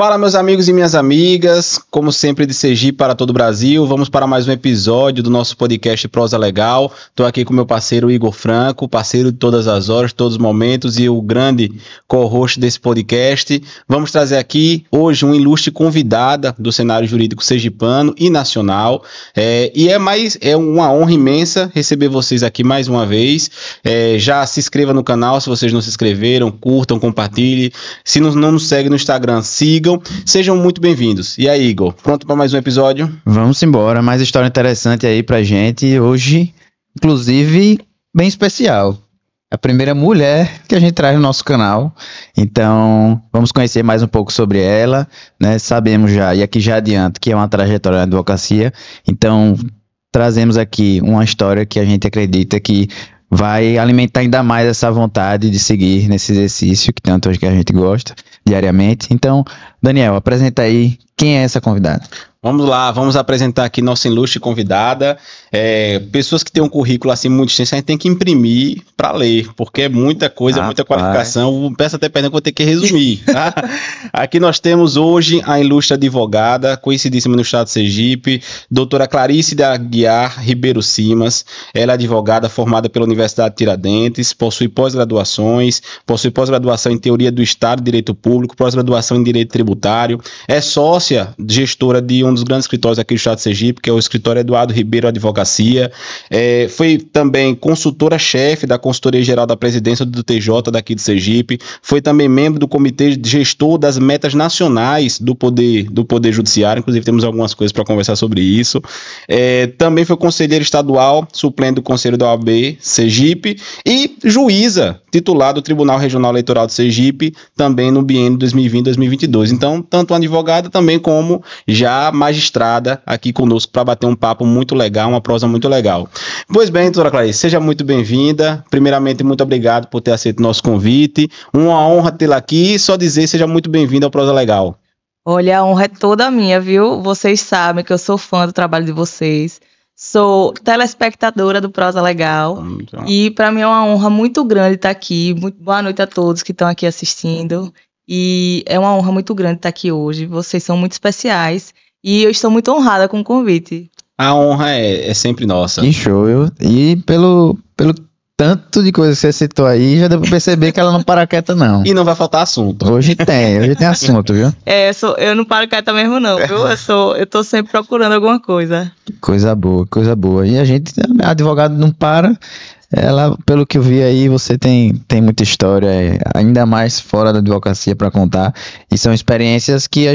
Fala, meus amigos e minhas amigas, como sempre de Sergipe para todo o Brasil, vamos para mais um episódio do nosso podcast Prosa Legal. Estou aqui com meu parceiro Igor Franco, parceiro de todas as horas, todos os momentos e o grande co-host desse podcast. Vamos trazer aqui hoje uma ilustre convidada do cenário jurídico sergipano e nacional, é uma honra imensa receber vocês aqui mais uma vez. Já se inscreva no canal se vocês não se inscreveram, curtam, compartilhem. Se não nos segue no Instagram, sigam. Sejam muito bem-vindos. E aí, Igor, pronto para mais um episódio? Vamos embora, mais história interessante aí pra gente. Hoje, inclusive, bem especial. A primeira mulher que a gente traz no nosso canal. Então, vamos conhecer mais um pouco sobre ela, né? Sabemos já, e aqui já adianto, que é uma trajetória na advocacia. Então, trazemos aqui uma história que a gente acredita que vai alimentar ainda mais essa vontade de seguir nesse exercício que tanto hoje que a gente gosta diariamente. Então, Daniel, apresenta aí quem é essa convidada. Vamos lá, vamos apresentar aqui nossa ilustre convidada. Pessoas que têm um currículo assim muito extenso, a gente tem que imprimir para ler, porque é muita coisa, muita qualificação. Peço até perdão que vou ter que resumir. Tá? Aqui nós temos hoje a ilustre advogada, conhecidíssima no estado de Sergipe, doutora Clarice de Aguiar Ribeiro Simas. Ela é advogada formada pela Universidade Tiradentes, possui pós-graduações, possui pós-graduação em Teoria do Estado e Direito Público, pós-graduação em Direito Tributário, é sócia, gestora de um dos grandes escritórios aqui do estado de Sergipe, que é o escritório Eduardo Ribeiro Advocacia. Foi também consultora-chefe da Consultoria Geral da Presidência do TJ daqui de Sergipe. Foi também membro do Comitê Gestor das Metas Nacionais do Poder Judiciário. Inclusive, temos algumas coisas para conversar sobre isso. Também foi conselheiro estadual, suplente do Conselho da OAB Sergipe e juíza titular do Tribunal Regional Eleitoral de Sergipe, também no biênio 2020-2022. Então, tanto uma advogada também como já magistrada aqui conosco para bater um papo muito legal, uma prosa muito legal. Pois bem, doutora Clarice, seja muito bem-vinda. Primeiramente, muito obrigado por ter aceito o nosso convite. Uma honra tê-la aqui. Só dizer, seja muito bem-vinda ao Prosa Legal. Olha, a honra é toda minha, viu? Vocês sabem que eu sou fã do trabalho de vocês. Sou telespectadora do Prosa Legal. E para mim é uma honra muito grande estar aqui. Muito boa noite a todos que estão aqui assistindo. E é uma honra muito grande estar aqui hoje. Vocês são muito especiais. E eu estou muito honrada com o convite. A honra é sempre nossa. Que show. E pelo tanto de coisa que você citou aí, já deu pra perceber que ela não para quieta, não. E não vai faltar assunto. Hoje tem assunto, viu? Eu não paro quieta mesmo não, viu? Eu tô sempre procurando alguma coisa. Coisa boa, coisa boa. E a gente, advogado não para. Ela, pelo que eu vi aí, você tem muita história, ainda mais fora da advocacia para contar, e são experiências que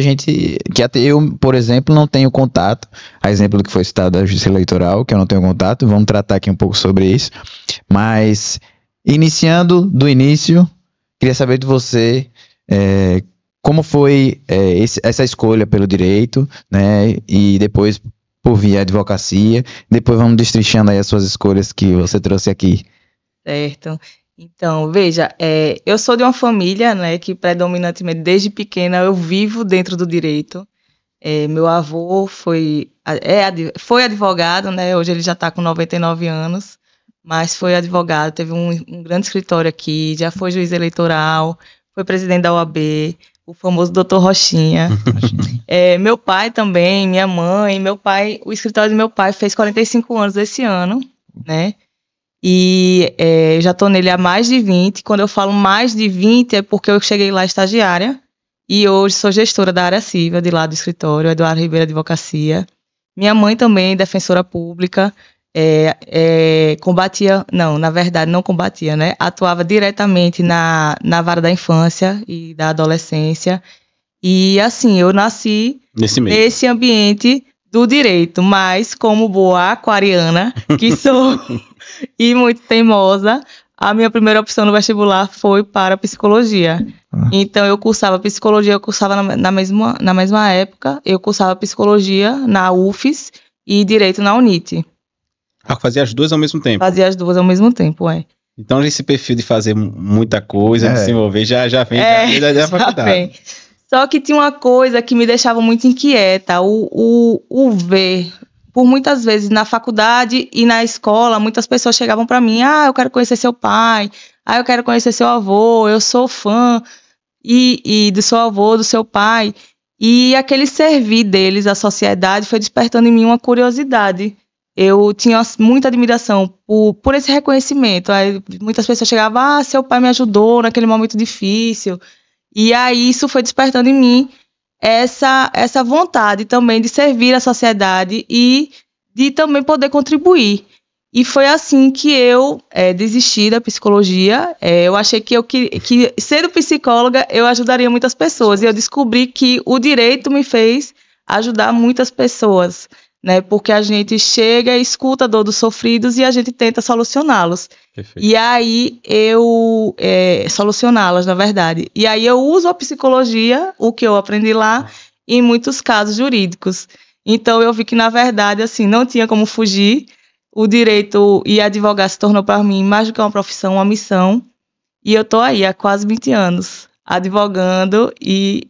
até eu, por exemplo, não tenho contato, a exemplo do que foi citado da Justiça Eleitoral, que eu não tenho contato, vamos tratar aqui um pouco sobre isso, mas, iniciando do início, queria saber de você, como foi essa escolha pelo direito, né, e depois por via advocacia, depois vamos destrinchando aí as suas escolhas que você trouxe aqui. Certo. Então, veja, eu sou de uma família, né, que predominantemente desde pequena eu vivo dentro do direito. Meu avô foi advogado, né, hoje ele já está com 99 anos, mas foi advogado, teve um grande escritório aqui, já foi juiz eleitoral, foi presidente da OAB, o famoso doutor Rochinha. Meu pai também, minha mãe, o escritório do meu pai fez 45 anos esse ano, né? E eu já estou nele há mais de 20. Quando eu falo mais de 20 é porque eu cheguei lá estagiária e hoje sou gestora da área civil de lá do escritório, Eduardo Ribeiro Advocacia. Minha mãe também, defensora pública, não combatia, né? Atuava diretamente na vara da infância e da adolescência. E assim, eu nasci nesse ambiente do direito, mas como boa aquariana, que sou, e muito teimosa, a minha primeira opção no vestibular foi para psicologia. Então eu cursava psicologia, na mesma época, eu cursava psicologia na UFES e direito na UNIT. Fazia as duas ao mesmo tempo? Fazia as duas ao mesmo tempo, Então esse perfil de fazer muita coisa, de se envolver, já vem da faculdade. Só que tinha uma coisa que me deixava muito inquieta, o ver. Por muitas vezes na faculdade e na escola, muitas pessoas chegavam para mim, eu quero conhecer seu pai, eu quero conhecer seu avô, eu sou fã e do seu avô, do seu pai. E aquele servir deles à sociedade foi despertando em mim uma curiosidade. Eu tinha muita admiração por esse reconhecimento. Aí, muitas pessoas chegavam, seu pai me ajudou naquele momento difícil. E aí isso foi despertando em mim essa vontade também de servir a sociedade e de também poder contribuir. E foi assim que eu desisti da psicologia. Eu achei que sendo psicóloga, eu ajudaria muitas pessoas. E eu descobri que o direito me fez ajudar muitas pessoas, né? Porque a gente chega, escuta a dor dos sofridos e a gente tenta solucioná-los. Perfeito. E aí solucioná-las, na verdade. E aí eu uso a psicologia, o que eu aprendi lá, em muitos casos jurídicos. Então eu vi que, na verdade, assim, não tinha como fugir. O direito e advogar se tornou para mim mais do que uma profissão, uma missão. E eu estou aí há quase 20 anos, advogando e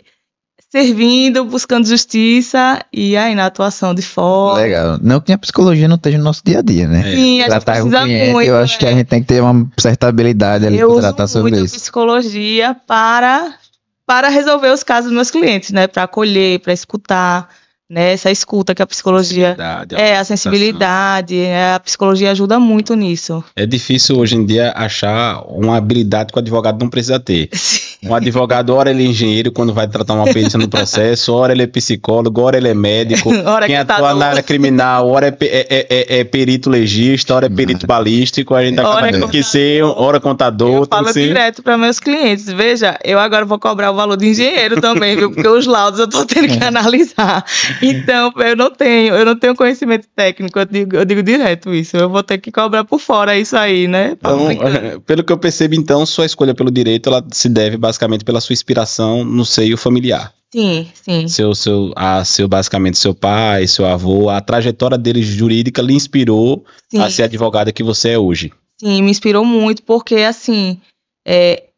servindo, buscando justiça e aí na atuação de fora. Legal. Não que a psicologia não esteja no nosso dia a dia, né? Sim, a gente precisa muito. Eu acho que a gente tem que ter uma certa habilidade ali para tratar sobre isso. Eu uso muito a psicologia para resolver os casos dos meus clientes, né? Para acolher, para escutar. Né, essa escuta que a psicologia a sensibilidade, a psicologia ajuda muito nisso. É difícil hoje em dia achar uma habilidade que o advogado não precisa ter. Sim. Um advogado, ora ele é engenheiro quando vai tratar uma perícia no processo, ora ele é psicólogo, ora ele é médico, quem atua na área criminal, ora é perito legista, ora é perito balístico, a gente acaba tendo que ser, ora contador. Eu falo direto para meus clientes, veja, eu agora vou cobrar o valor de engenheiro também, viu, porque os laudos eu estou tendo que analisar. Então, eu não tenho conhecimento técnico, eu digo direto isso. Eu vou ter que cobrar por fora isso aí, né? Então, pelo que eu percebo, então, sua escolha pelo direito, ela se deve basicamente pela sua inspiração no seio familiar. Sim, sim. Basicamente, seu pai, seu avô, a trajetória deles jurídica lhe inspirou a ser a advogada que você é hoje. Sim, me inspirou muito, porque, assim,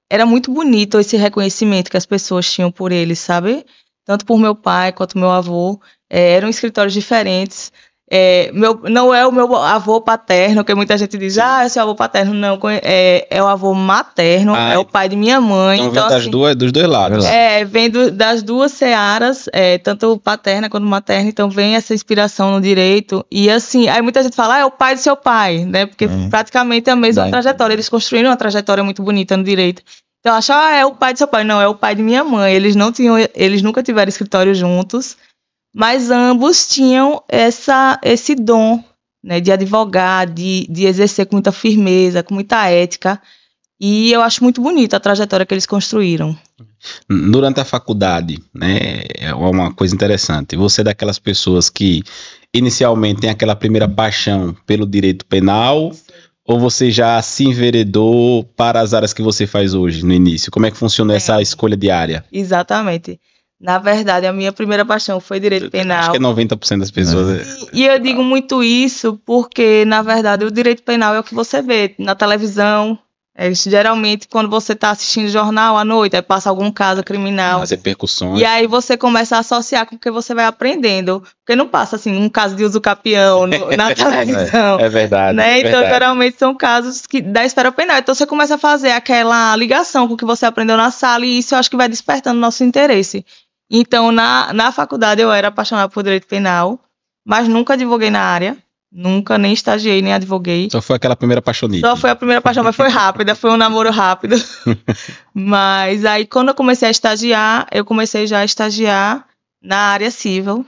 era muito bonito esse reconhecimento que as pessoas tinham por eles, sabe? Tanto por meu pai quanto meu avô, eram escritórios diferentes. Não é o meu avô paterno, que muita gente diz, é seu avô paterno. Não, é o avô materno, é o pai de minha mãe. Então vem assim, dos dois lados. Vem das duas searas, tanto paterna quanto materna, então vem essa inspiração no direito. E assim, aí muita gente fala, é o pai do seu pai, né? Porque praticamente é a mesma trajetória. Eles construíram uma trajetória muito bonita no direito. Então, eu acho, é o pai do seu pai. Não, é o pai de minha mãe. Eles nunca tiveram escritório juntos, mas ambos tinham esse dom, né, de advogar, de exercer com muita firmeza, com muita ética. E eu acho muito bonita a trajetória que eles construíram. Durante a faculdade, né, é uma coisa interessante. Você é daquelas pessoas que inicialmente tem aquela primeira paixão pelo direito penal, ou você já se enveredou para as áreas que você faz hoje, no início? Como é que funciona essa escolha de área? Exatamente. Na verdade, a minha primeira paixão foi direito penal. Acho que é 90% das pessoas. E eu digo muito isso porque, na verdade, o direito penal é o que você vê na televisão. Geralmente, quando você está assistindo jornal à noite, aí passa algum caso criminal. As repercussões. E aí você começa a associar com o que você vai aprendendo. Porque não passa, assim, um caso de usucapião na televisão. É verdade. Né? Então, geralmente, são casos da esfera penal. Então, você começa a fazer aquela ligação com o que você aprendeu na sala e isso eu acho que vai despertando nosso interesse. Então, na faculdade, eu era apaixonada por direito penal, mas nunca advoguei na área. Nunca, nem estagiei, nem advoguei. Só foi aquela primeira paixonite. Só foi a primeira paixão, mas foi rápida, foi um namoro rápido. Mas aí, quando eu comecei a estagiar, eu comecei já a estagiar na área civil,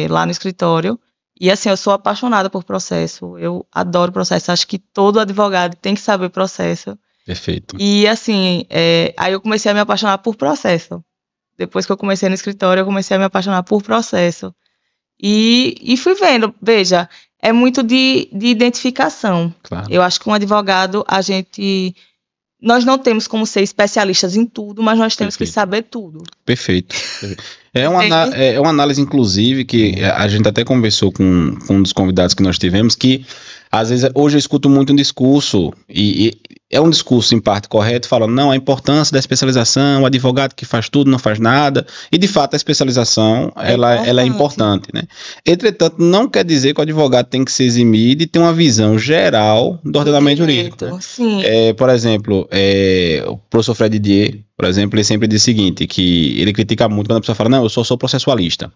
lá no escritório. E assim, eu sou apaixonada por processo, eu adoro processo, acho que todo advogado tem que saber processo. Perfeito. E assim, aí eu comecei a me apaixonar por processo. Depois que eu comecei no escritório, eu comecei a me apaixonar por processo. E fui vendo, veja, é muito de identificação. Claro. Eu acho que um advogado, nós não temos como ser especialistas em tudo, mas nós temos que saber tudo. Perfeito. É uma análise, inclusive, que a gente até conversou com um dos convidados que nós tivemos, que às vezes, hoje eu escuto muito um discurso, e é um discurso em parte correto, falando, não, a importância da especialização, o advogado que faz tudo não faz nada, e de fato a especialização, ela é importante, né? Entretanto, não quer dizer que o advogado tem que se eximir de ter uma visão geral do ordenamento jurídico, né? Sim. Por exemplo, o professor Fred Didier, por exemplo, ele sempre diz o seguinte, que ele critica muito quando a pessoa fala, não, eu só sou processualista,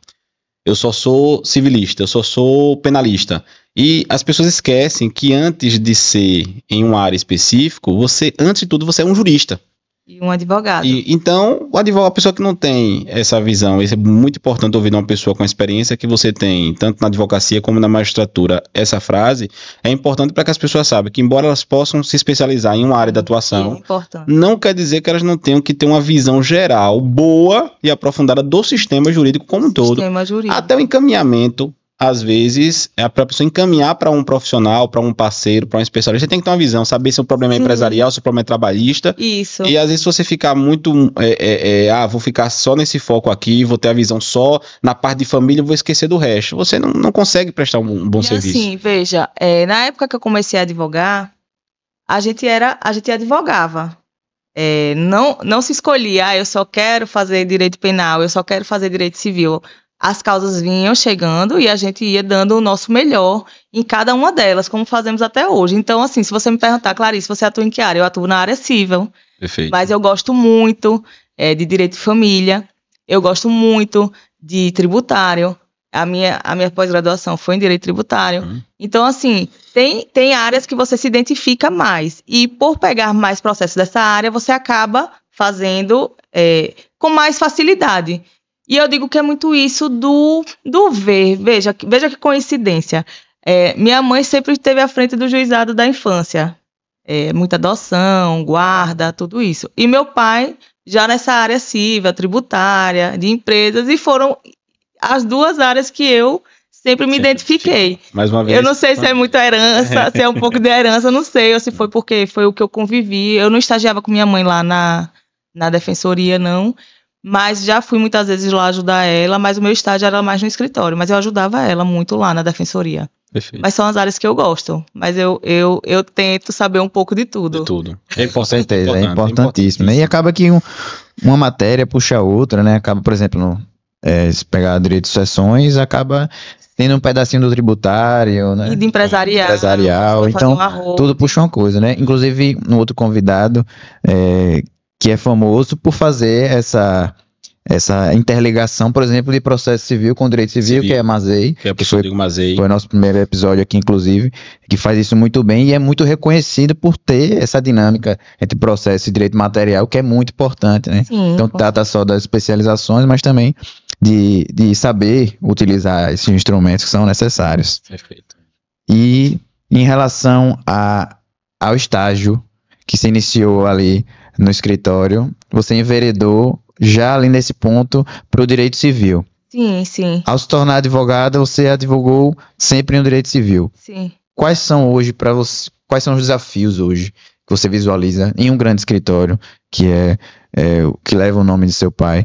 eu só sou civilista, eu só sou penalista. E as pessoas esquecem que antes de ser em uma área específica, você, antes de tudo, você é um jurista. E um advogado. Então, o advogado, a pessoa que não tem essa visão, isso é muito importante ouvir de uma pessoa com a experiência que você tem, tanto na advocacia como na magistratura, essa frase é importante para que as pessoas saibam que, embora elas possam se especializar em uma área de atuação, não quer dizer que elas não tenham que ter uma visão geral, boa e aprofundada do sistema jurídico como um todo. Até o encaminhamento. Às vezes, é para a pessoa encaminhar para um profissional, para um parceiro, para um especialista, você tem que ter uma visão, saber se o problema é empresarial, se o problema é trabalhista. Isso. E às vezes você ficar muito, vou ficar só nesse foco aqui, vou ter a visão só na parte de família, vou esquecer do resto. Você não consegue prestar um bom serviço. Assim, veja, na época que eu comecei a advogar, a gente advogava. Não se escolhia, eu só quero fazer direito penal, eu só quero fazer direito civil. As causas vinham chegando e a gente ia dando o nosso melhor em cada uma delas, como fazemos até hoje. Então, assim, se você me perguntar, Clarice, você atua em que área? Eu atuo na área civil. Perfeito. Mas eu gosto muito de direito de família, eu gosto muito de tributário. A minha pós-graduação foi em direito tributário. Então, assim, tem áreas que você se identifica mais. E por pegar mais processos dessa área, você acaba fazendo com mais facilidade. E eu digo que é muito isso do ver. Veja que coincidência. Minha mãe sempre esteve à frente do juizado da infância. Muita adoção, guarda, tudo isso. E meu pai, já nessa área civil, tributária, de empresas, e foram as duas áreas que eu sempre me identifiquei. Mais uma vez. Eu não sei se é muita herança, se é um pouco de herança, não sei, ou se foi porque foi o que eu convivi. Eu não estagiava com minha mãe lá na defensoria, não. Mas já fui muitas vezes lá ajudar ela, mas o meu estágio era mais no escritório. Mas eu ajudava ela muito lá na defensoria. Perfeito. Mas são as áreas que eu gosto. Mas eu tento saber um pouco de tudo. De tudo. Com certeza, é importantíssimo. E acaba que uma matéria puxa a outra, né? Acaba, por exemplo, se pegar direito de sucessões, acaba tendo um pedacinho do tributário, né? E de empresarial. Então, tudo puxa uma coisa, né? Inclusive, um outro convidado... que é famoso por fazer essa interligação, por exemplo, de processo civil com direito civil, que é a Mazei. Que é a pessoa do Mazei. Foi o nosso primeiro episódio aqui, inclusive, que faz isso muito bem e é muito reconhecido por ter essa dinâmica entre processo e direito material, que é muito importante, né? Sim, então, trata só das especializações, mas também de saber utilizar esses instrumentos que são necessários. Perfeito. E em relação ao estágio que se iniciou ali no escritório, você enveredou já ali nesse ponto para o direito civil. Sim, sim. Ao se tornar advogada, você advogou sempre no direito civil. Sim. Quais são hoje para você, quais são os desafios hoje que você visualiza em um grande escritório que leva o nome de seu pai?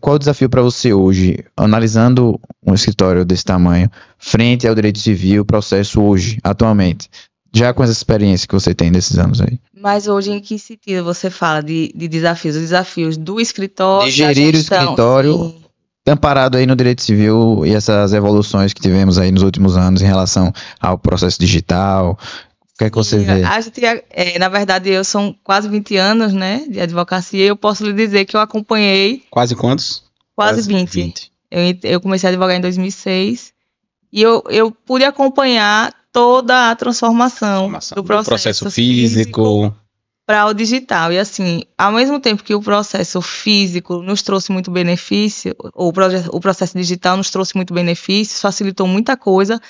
Qual o desafio para você hoje, analisando um escritório desse tamanho, frente ao direito civil, processo hoje, atualmente? Já com essa experiência que você tem desses anos aí. Mas hoje em que sentido você fala de desafios? Os desafios do escritório, de gerir o escritório, amparado aí no direito civil e essas evoluções que tivemos aí nos últimos anos em relação ao processo digital. O que é que você vê? Na verdade, eu são quase 20 anos, né, de advocacia, e eu posso lhe dizer que eu acompanhei... Quase quantos? Quase 20. Eu comecei a advogar em 2006 e eu pude acompanhar toda a transformação do processo físico para o digital. E assim, ao mesmo tempo que o processo físico nos trouxe muito benefício, o processo digital nos trouxe muito benefício, facilitou muita coisa,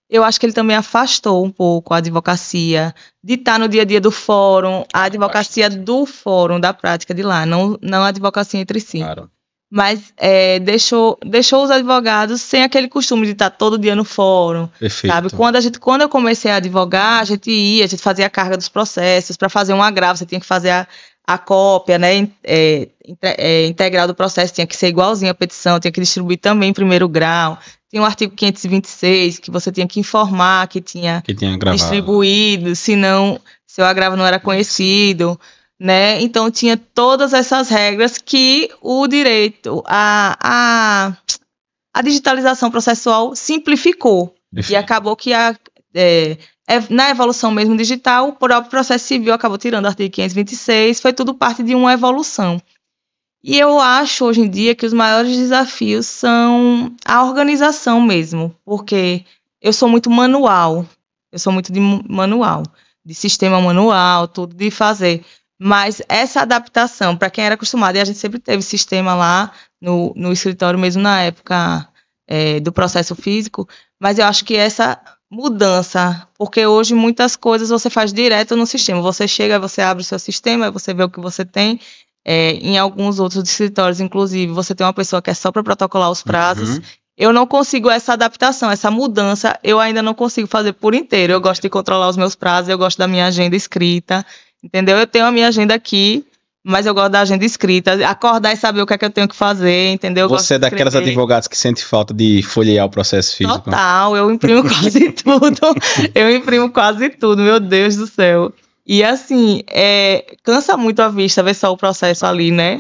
eu acho que ele também afastou um pouco a advocacia de estar no dia a dia do fórum, a advocacia do fórum, da prática de lá, não a advocacia entre si. Claro. Mas deixou os advogados sem aquele costume de estar todo dia no fórum. Perfeito. Sabe? Quando eu comecei a advogar, a gente fazia a carga dos processos. Para fazer um agravo, você tinha que fazer a cópia, né, integral do processo, tinha que ser igualzinho à petição, tinha que distribuir também em primeiro grau, Tinha o artigo 526, que você tinha que informar que tinha distribuído, senão seu agravo não era conhecido, né? Então tinha todas essas regras que o direito, a digitalização processual simplificou. E acabou que na evolução mesmo digital, o próprio processo civil acabou tirando o artigo 526, foi tudo parte de uma evolução. E eu acho, hoje em dia, que os maiores desafios são a organização mesmo, porque eu sou muito manual, de sistema manual, tudo de fazer. Mas essa adaptação, para quem era acostumado, e a gente sempre teve sistema lá no escritório, mesmo na época do processo físico, mas eu acho que essa mudança, porque hoje muitas coisas você faz direto no sistema, você chega, você abre o seu sistema, você vê o que você tem. Em alguns outros escritórios, inclusive, você tem uma pessoa que é só para protocolar os prazos. Eu não consigo essa adaptação, essa mudança, eu ainda não consigo fazer por inteiro. Eu gosto de controlar os meus prazos, eu gosto da minha agenda escrita, entendeu? Eu tenho a minha agenda aqui, mas eu gosto da agenda escrita, acordar e saber o que é que eu tenho que fazer, entendeu? Você é daquelas advogadas que sente falta de folhear o processo físico? Total, eu imprimo quase tudo, meu Deus do céu. E assim, cansa muito a vista ver só o processo ali, né?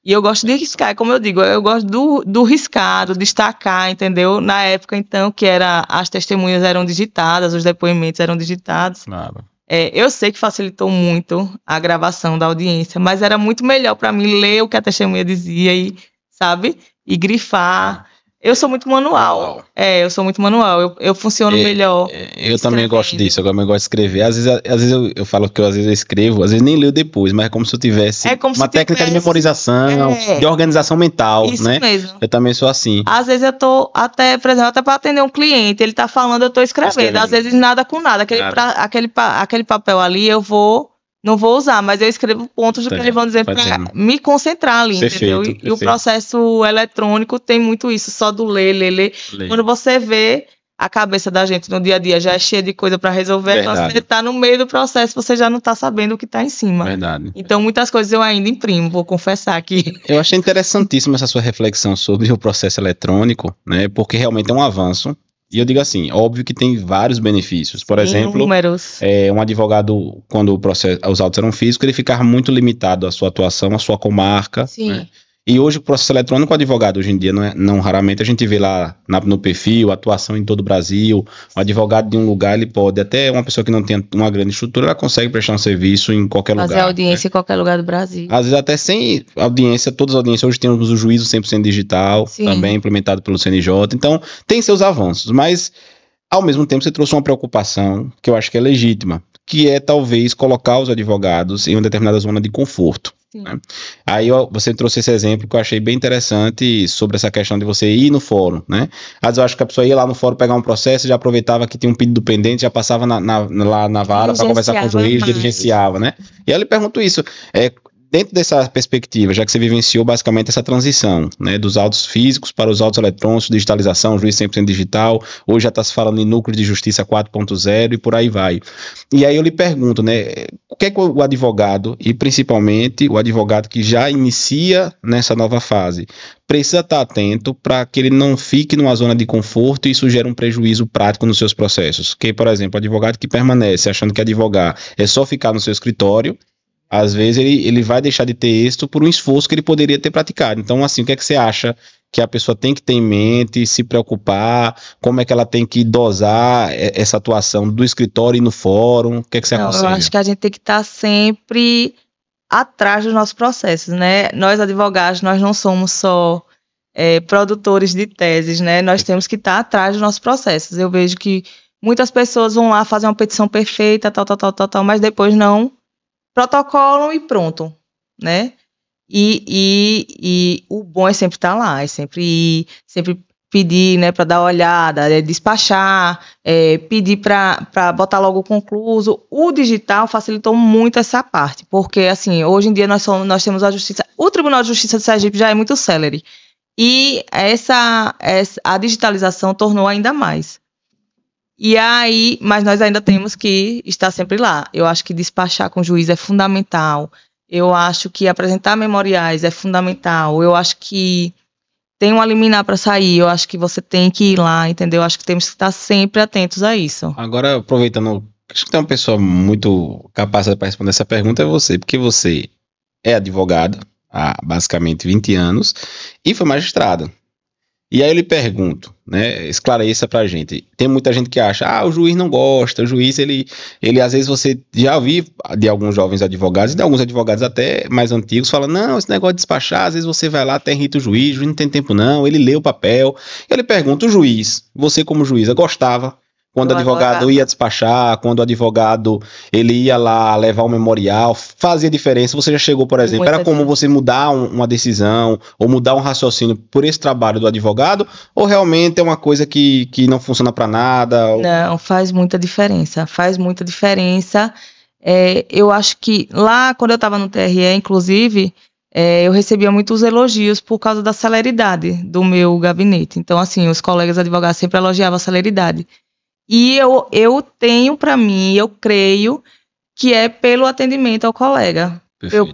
E eu gosto de riscar, como eu digo, eu gosto do riscado, destacar, entendeu? Na época, então, que as testemunhas eram digitadas, os depoimentos eram digitados. Claro. Eu sei que facilitou muito a gravação da audiência, mas era muito melhor para mim ler o que a testemunha dizia e, sabe? E grifar. Eu sou muito manual. Eu funciono melhor. Eu também gosto disso, eu também gosto de escrever. Às vezes eu falo que às vezes eu escrevo, às vezes nem leio depois, mas é como se eu tivesse uma técnica de memorização, de organização mental, isso né? Mesmo. Eu também sou assim. Às vezes eu tô por exemplo, até para atender um cliente, ele tá falando, eu tô escrevendo. Às vezes nada com nada. Aquele papel ali não vou usar, mas eu escrevo pontos do que eles vão dizer para me concentrar ali, entendeu? E o processo eletrônico tem muito isso, só do ler. Quando você vê, a cabeça da gente no dia a dia já é cheia de coisa para resolver, então você está no meio do processo, você já não está sabendo o que está em cima. Verdade. Então muitas coisas eu ainda imprimo, vou confessar aqui. Eu achei interessantíssima essa sua reflexão sobre o processo eletrônico, né? Porque realmente é um avanço. E eu digo assim, óbvio que tem vários benefícios. Por exemplo, números. Um advogado, quando os autos eram físicos, ele ficava muito limitado à sua atuação, à sua comarca. Sim. Né? E hoje o processo eletrônico, o advogado, hoje em dia, não raramente a gente vê lá no perfil, atuação em todo o Brasil. O advogado de um lugar, ele pode, até uma pessoa que não tem uma grande estrutura, ela consegue prestar um serviço em qualquer lugar. Fazer audiência em qualquer lugar do Brasil. Às vezes até sem audiência, todas as audiências, hoje temos o juízo 100% digital, também implementado pelo CNJ. Então, tem seus avanços, mas ao mesmo tempo você trouxe uma preocupação que eu acho que é legítima, que é talvez colocar os advogados em uma determinada zona de conforto. Né? Aí você trouxe esse exemplo que eu achei bem interessante sobre essa questão de você ir no fórum, né? Às vezes eu acho que a pessoa ia lá no fórum pegar um processo, já aproveitava que tinha um pedido pendente, já passava lá na vara para conversar com o juiz, diligenciava, né? E aí eu lhe pergunto isso, dentro dessa perspectiva, já que você vivenciou basicamente essa transição, né, dos autos físicos para os autos eletrônicos, digitalização, juiz 100% digital, hoje já está se falando em núcleo de justiça 4.0 e por aí vai. E aí eu lhe pergunto, né, o que é que o advogado, e principalmente o advogado que já inicia nessa nova fase, precisa estar atento para que ele não fique numa zona de conforto e isso gere um prejuízo prático nos seus processos? Que, por exemplo, o advogado que permanece achando que advogar é só ficar no seu escritório, às vezes ele vai deixar de ter êxito por um esforço que ele poderia ter praticado. Então, assim, o que é que você acha que a pessoa tem que ter em mente, se preocupar, como é que ela tem que dosar essa atuação do escritório e no fórum? O que é que você aconselha? Eu acho que a gente tem que estar sempre atrás dos nossos processos, né? Nós, advogados, nós não somos só produtores de teses, né? Nós temos que estar atrás dos nossos processos. Eu vejo que muitas pessoas vão lá fazer uma petição perfeita, tal, mas depois não protocolam e pronto, né? E o bom é sempre estar lá, é sempre ir, sempre pedir, né, para dar uma olhada, despachar, pedir para botar logo concluso. O digital facilitou muito essa parte, porque assim, hoje em dia nós temos a justiça, o Tribunal de Justiça de Sergipe já é muito célere, e a digitalização tornou ainda mais. E aí, mas nós ainda temos que estar sempre lá. Eu acho que despachar com o juiz é fundamental. Eu acho que apresentar memoriais é fundamental. Eu acho que tem uma liminar para sair, eu acho que você tem que ir lá, entendeu? Eu acho que temos que estar sempre atentos a isso. Agora, aproveitando, acho que tem uma pessoa muito capaz para responder essa pergunta, é você, porque você é advogada há basicamente 20 anos e foi magistrada. E aí eu lhe pergunto, né, esclareça pra gente. Tem muita gente que acha, o juiz não gosta, o juiz, ele às vezes você já ouviu de alguns jovens advogados, e de alguns advogados até mais antigos, falam, não, esse negócio de despachar, às vezes você vai lá, até irrita o juiz não tem tempo não, ele lê o papel. Eu lhe pergunto, o juiz, você como juíza, gostava quando o advogado ia despachar, quando o advogado ele ia lá levar um memorial, fazia diferença? Você já chegou, por exemplo, era comum você mudar uma decisão ou mudar um raciocínio por esse trabalho do advogado? Ou realmente é uma coisa que não funciona para nada? Não, faz muita diferença, eu acho que lá, quando eu estava no TRE, inclusive, eu recebia muitos elogios por causa da celeridade do meu gabinete. Então, assim, os colegas advogados sempre elogiavam a celeridade. E eu tenho para mim, eu creio que é pelo atendimento ao colega.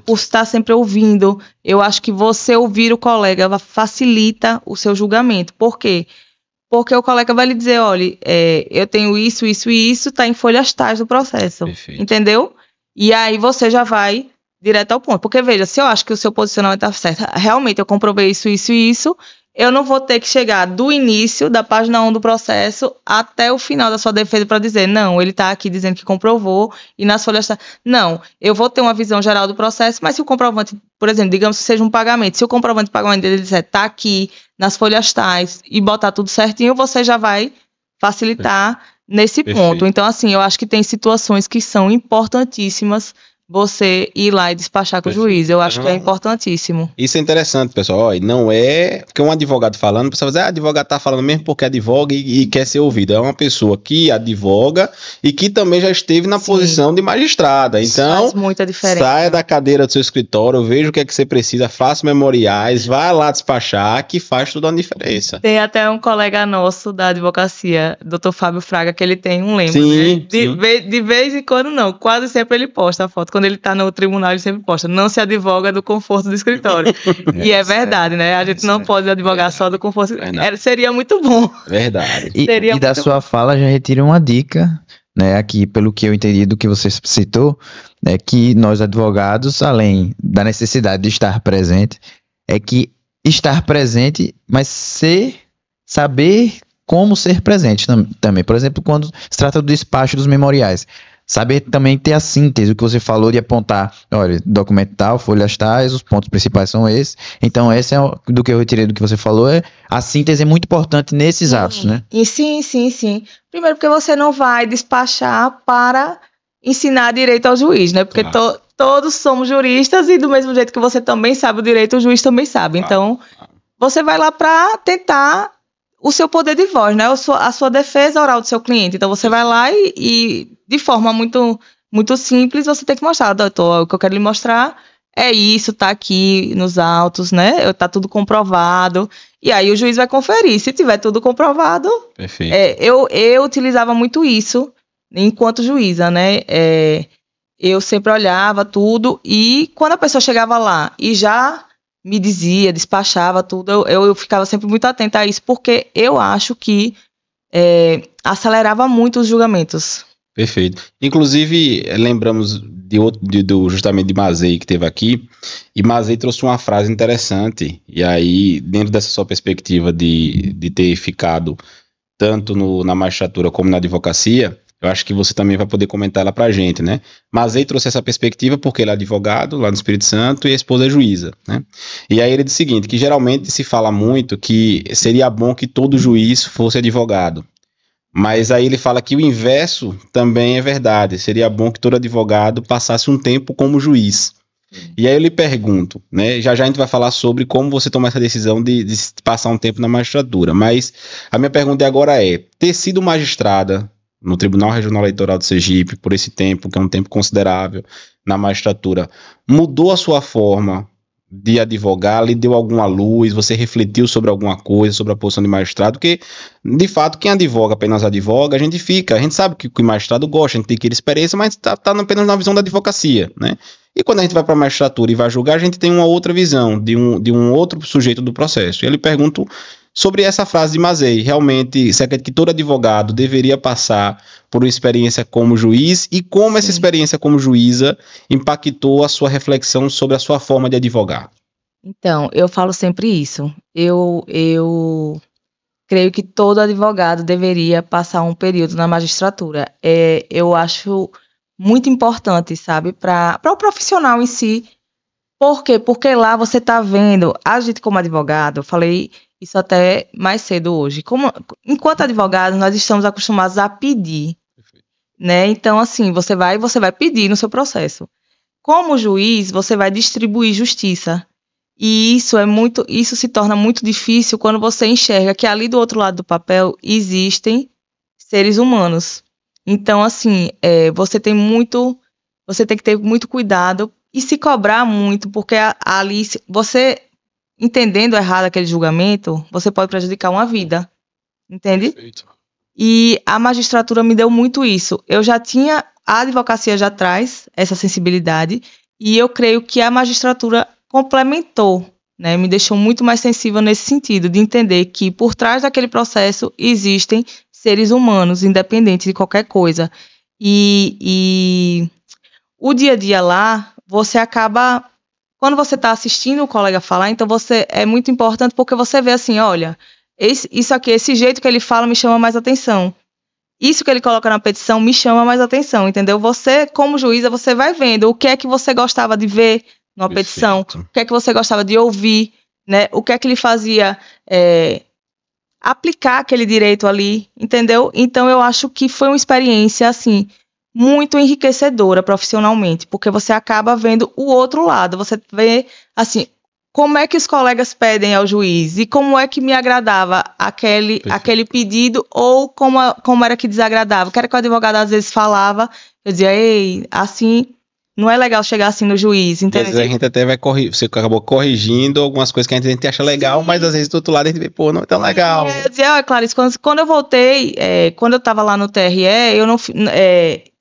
Por estar sempre ouvindo, eu acho que você ouvir o colega facilita o seu julgamento. Por quê? Porque o colega vai lhe dizer, olha, eu tenho isso, está em folhas tais do processo. Perfeito. Entendeu? E aí você já vai direto ao ponto. Porque, veja, se eu acho que o seu posicionamento está certo, realmente eu comprovei isso, eu não vou ter que chegar do início, da página 1 do processo, até o final da sua defesa para dizer, não, ele está aqui dizendo que comprovou, e nas folhas está... Não, eu vou ter uma visão geral do processo, mas se o comprovante, por exemplo, digamos que seja um pagamento, se o comprovante de pagamento dele disser, está aqui, nas folhas tais, e botar tudo certinho, você já vai facilitar nesse ponto. Então, assim, eu acho que tem situações que são importantíssimas você ir lá e despachar com o juiz. Eu acho que é importantíssimo. Isso é interessante, pessoal. Não é... Porque um advogado falando, a pessoa vai dizer, advogado tá falando mesmo porque advoga e quer ser ouvido. É uma pessoa que advoga e que também já esteve na posição de magistrada. Então, faz muita diferença. Saia da cadeira do seu escritório, veja o que é que você precisa, faça memoriais, vai lá despachar, que faz toda a diferença. Tem até um colega nosso da advocacia, Dr. Fábio Fraga, que ele tem um lema. Sim, né? De vez em quando não, quase sempre ele posta a foto. Quando ele está no tribunal, ele sempre posta, não se advoga do conforto do escritório. E é verdade, né? A gente não pode advogar só do conforto. Seria muito bom. Verdade. E da sua fala já retira uma dica, né? Aqui, pelo que eu entendi do que você citou, é que nós advogados, além da necessidade de estar presente, é que estar presente, mas saber como ser presente também. Por exemplo, quando se trata do despacho dos memoriais. Saber também ter a síntese, o que você falou de apontar, olha, documento tal, folhas tais, os pontos principais são esses. Então, esse é do que eu retirei do que você falou, a síntese é muito importante nesses atos, né? E sim. Primeiro porque você não vai despachar para ensinar direito ao juiz, né? Porque todos somos juristas e do mesmo jeito que você também sabe o direito, o juiz também sabe. Então, você vai lá para tentar o seu poder de voz, né? A sua defesa oral do seu cliente. Então, você vai lá e de forma muito, muito simples, você tem que mostrar, doutor, o que eu quero lhe mostrar é isso, tá aqui nos autos, né? Tá tudo comprovado. E aí o juiz vai conferir. Se tiver tudo comprovado... Perfeito. Eu utilizava muito isso enquanto juíza, né? Eu sempre olhava tudo e quando a pessoa chegava lá e já me dizia, despachava tudo, eu ficava sempre muito atenta a isso, porque eu acho que acelerava muito os julgamentos. Perfeito. Inclusive, lembramos do justamente de Mazei que teve aqui, e Mazei trouxe uma frase interessante, e aí, dentro dessa sua perspectiva de ter ficado tanto na magistratura como na advocacia, eu acho que você também vai poder comentar ela pra gente, né? Mazei trouxe essa perspectiva porque ele é advogado lá no Espírito Santo e a esposa é juíza, né? E aí ele diz o seguinte, que geralmente se fala muito que seria bom que todo juiz fosse advogado. Mas aí ele fala que o inverso também é verdade. Seria bom que todo advogado passasse um tempo como juiz. E aí eu lhe pergunto, né? Já a gente vai falar sobre como você toma essa decisão de passar um tempo na magistratura. Mas a minha pergunta agora ter sido magistrada no Tribunal Regional Eleitoral do Sergipe por esse tempo, que é um tempo considerável na magistratura, mudou a sua forma de advogar lhe deu alguma luz? Você refletiu sobre alguma coisa, sobre a posição de magistrado? Porque, de fato, quem advoga apenas advoga, a gente sabe que o magistrado gosta, a gente tem aquela experiência, mas tá apenas na visão da advocacia, né? E quando a gente vai para a magistratura e vai julgar, a gente tem uma outra visão de um outro sujeito do processo. E eu lhe pergunto sobre essa frase de Mazei. Realmente, você acredita que todo advogado deveria passar por uma experiência como juiz e como essa experiência como juíza impactou a sua reflexão sobre a sua forma de advogar? Então, eu falo sempre isso. Eu creio que todo advogado deveria passar um período na magistratura. Eu acho muito importante, sabe, para o profissional em si. Por quê? Porque lá você está vendo, a gente como advogado, eu falei isso até mais cedo hoje, enquanto advogados nós estamos acostumados a pedir, né? Então, assim, você vai pedir no seu processo. Como juiz, você vai distribuir justiça. E isso se torna muito difícil quando você enxerga que ali do outro lado do papel existem seres humanos. Então, assim, você tem que ter muito cuidado e se cobrar muito, porque ali, você entendendo errado aquele julgamento, você pode prejudicar uma vida, entende? Perfeito. E a magistratura me deu muito isso. A advocacia já traz essa sensibilidade, e eu creio que a magistratura complementou, né? Me deixou muito mais sensível nesse sentido, de entender que por trás daquele processo existem seres humanos, independente de qualquer coisa. E o dia a dia lá, você acaba, quando você está assistindo o colega falar, então é muito importante porque você vê assim, olha, isso aqui, esse jeito que ele fala me chama mais atenção. Isso que ele coloca na petição me chama mais atenção, entendeu? Você, como juíza, você vai vendo o que é que você gostava de ver numa petição, o que é que você gostava de ouvir, né? O que é que ele fazia aplicar aquele direito ali, entendeu? Então, eu acho que foi uma experiência, assim, muito enriquecedora profissionalmente, porque você acaba vendo o outro lado, você vê, assim, como é que os colegas pedem ao juiz e como é que me agradava aquele pedido ou como era que desagradava. Que era que o advogado às vezes falava, eu dizia, ei, assim, não é legal chegar assim no juiz, entendeu? Às vezes a gente até vai você acabou corrigindo algumas coisas que a gente acha legal, mas às vezes do outro lado a gente vê, pô, não é tão legal. Eu dizia, Clarice, quando eu voltei, quando eu estava lá no TRE,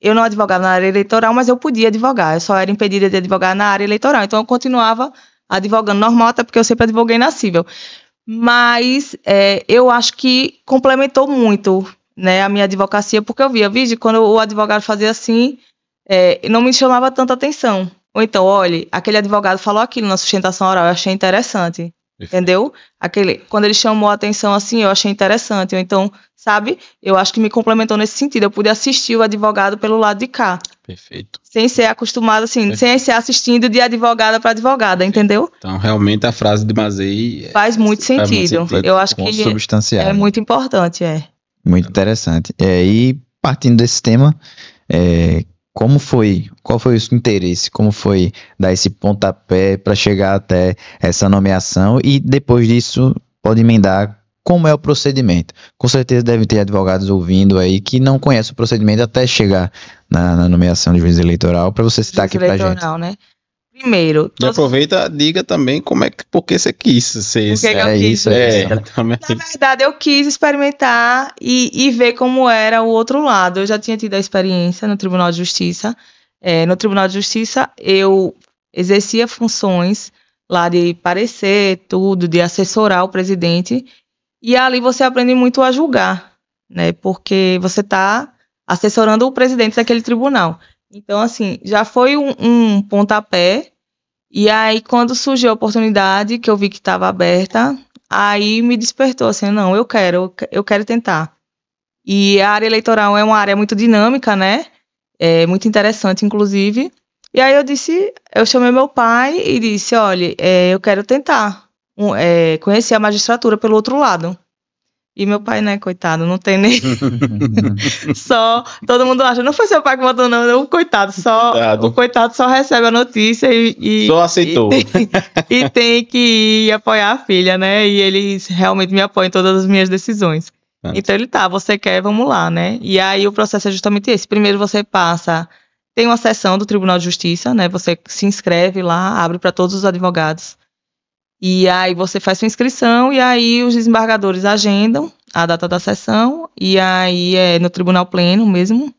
eu não advogava na área eleitoral, mas eu podia advogar, eu só era impedida de advogar na área eleitoral, então eu continuava advogando normal, até porque eu sempre advoguei na civil. Mas eu acho que complementou muito, né, a minha advocacia, porque eu via, quando o advogado fazia assim, não me chamava tanta atenção. Ou então, olha, aquele advogado falou aquilo na sustentação oral, eu achei interessante. Entendeu? Quando ele chamou a atenção assim, eu achei interessante. Ou então, sabe? Eu acho que me complementou nesse sentido. Eu pude assistir o advogado pelo lado de cá. Perfeito. Sem ser acostumado, assim, sem ser assistindo de advogada para advogada, entendeu? Então, realmente, a frase de Mazei faz muito sentido. Eu acho que é muito importante, Muito interessante. E partindo desse tema, qual foi o seu interesse? Como foi dar esse pontapé para chegar até essa nomeação? E depois disso, pode emendar como é o procedimento. Com certeza deve ter advogados ouvindo aí que não conhecem o procedimento até chegar na nomeação de juiz eleitoral, para você citar aqui para a gente. Né? Primeiro... E aproveita, diga também por que você quis ser esse. Na verdade, eu quis experimentar e ver como era o outro lado. Eu já tinha tido a experiência no Tribunal de Justiça. No Tribunal de Justiça, eu exercia funções lá de parecer, tudo, de assessorar o presidente. E ali você aprende muito a julgar, né? Porque você está assessorando o presidente daquele tribunal. Então, assim, já foi um pontapé. E aí, quando surgiu a oportunidade, que eu vi que estava aberta, aí me despertou, assim, não, eu quero tentar. E a área eleitoral é uma área muito dinâmica, né? Muito interessante, inclusive. E aí eu chamei meu pai e disse, olha, eu quero tentar conhecer a magistratura pelo outro lado. E meu pai, né, coitado, não tem nem... todo mundo acha, não foi seu pai que mandou não, o coitado só recebe a notícia e só aceitou. E tem que ir apoiar a filha, né, e ele realmente me apoia em todas as minhas decisões. Então ele você quer, vamos lá, né, e aí o processo é justamente esse. Primeiro você tem uma sessão do Tribunal de Justiça, né? Você se inscreve lá, abre para todos os advogados. E aí você faz sua inscrição e aí os desembargadores agendam a data da sessão e aí é no Tribunal Pleno mesmo.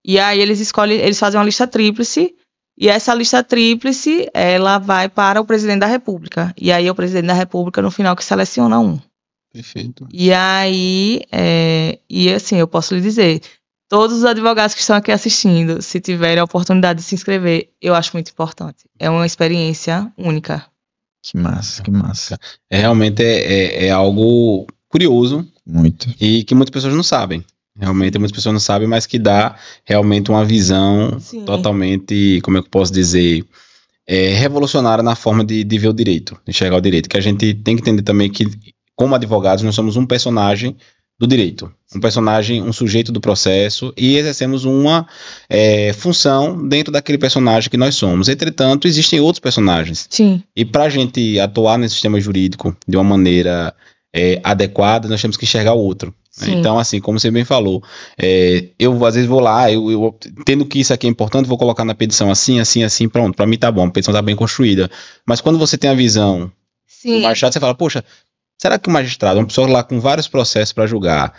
E aí eles fazem uma lista tríplice e essa lista tríplice, ela vai para o presidente da República. E aí é o presidente da República no final que seleciona um. Perfeito. E aí, e assim, eu posso lhe dizer, todos os advogados que estão aqui assistindo, se tiverem a oportunidade de se inscrever, eu acho muito importante. É uma experiência única. Que massa, que massa. Realmente é algo curioso. Muito. E que muitas pessoas não sabem. Realmente muitas pessoas não sabem, mas que dá realmente uma visão totalmente, como é que eu posso dizer, revolucionária na forma de ver o direito, de enxergar o direito. Que a gente tem que entender também que, como advogados, nós somos um personagem do direito. Um personagem, um sujeito do processo e exercemos uma função dentro daquele personagem que nós somos. Entretanto, existem outros personagens. Sim. E para a gente atuar nesse sistema jurídico de uma maneira adequada, nós temos que enxergar o outro. Né? Então, assim, como você bem falou, eu às vezes vou lá, eu tendo que isso aqui é importante, vou colocar na petição assim, pronto, para mim tá bom, a petição tá bem construída. Mas quando você tem a visão do magistrado, você fala, poxa, será que o magistrado, uma pessoa lá com vários processos para julgar,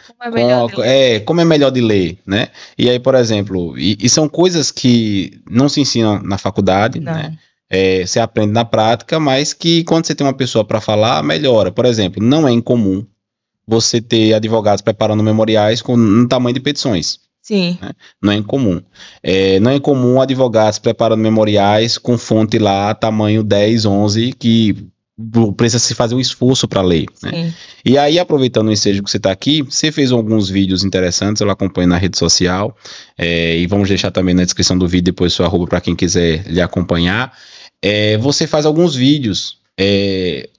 como é melhor de ler, né? E aí, por exemplo, e são coisas que não se ensinam na faculdade, né? Você aprende na prática, mas que quando você tem uma pessoa para falar, melhora. Por exemplo, não é incomum você ter advogados preparando memoriais no tamanho de petições. Sim. Né? Não é incomum. Não é incomum advogados preparando memoriais com fonte lá, tamanho 10, 11, que precisa se fazer um esforço para ler. Né? E aí, aproveitando o ensejo que você está aqui, você fez alguns vídeos interessantes, eu acompanho na rede social, e vamos deixar também na descrição do vídeo depois seu arroba para quem quiser lhe acompanhar. Você faz alguns vídeos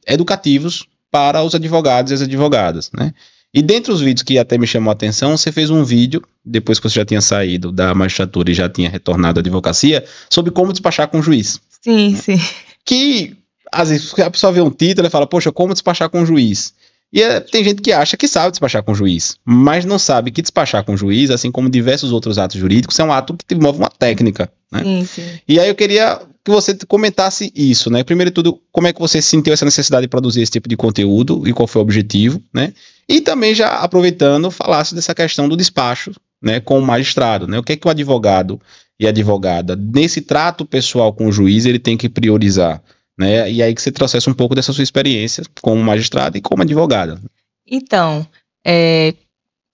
educativos para os advogados e as advogadas, né? E dentre os vídeos que até me chamou a atenção, você fez um vídeo, depois que você já tinha saído da magistratura e já tinha retornado à advocacia, sobre como despachar com o juiz. Sim, sim. Que, às vezes, a pessoa vê um título e fala, poxa, como despachar com o juiz? E tem gente que acha que sabe despachar com o juiz, mas não sabe que despachar com o juiz, assim como diversos outros atos jurídicos, é um ato que envolve uma técnica, né? Sim, sim. E aí eu queria que você comentasse isso, né? Primeiro de tudo, como é que você sentiu essa necessidade de produzir esse tipo de conteúdo e qual foi o objetivo, né? E também já aproveitando, falasse dessa questão do despacho, né, com o magistrado, né? O que é que o advogado e a advogada, nesse trato pessoal com o juiz, ele tem que priorizar, né? E aí que você trouxesse um pouco dessa sua experiência como magistrada e como advogada. Então,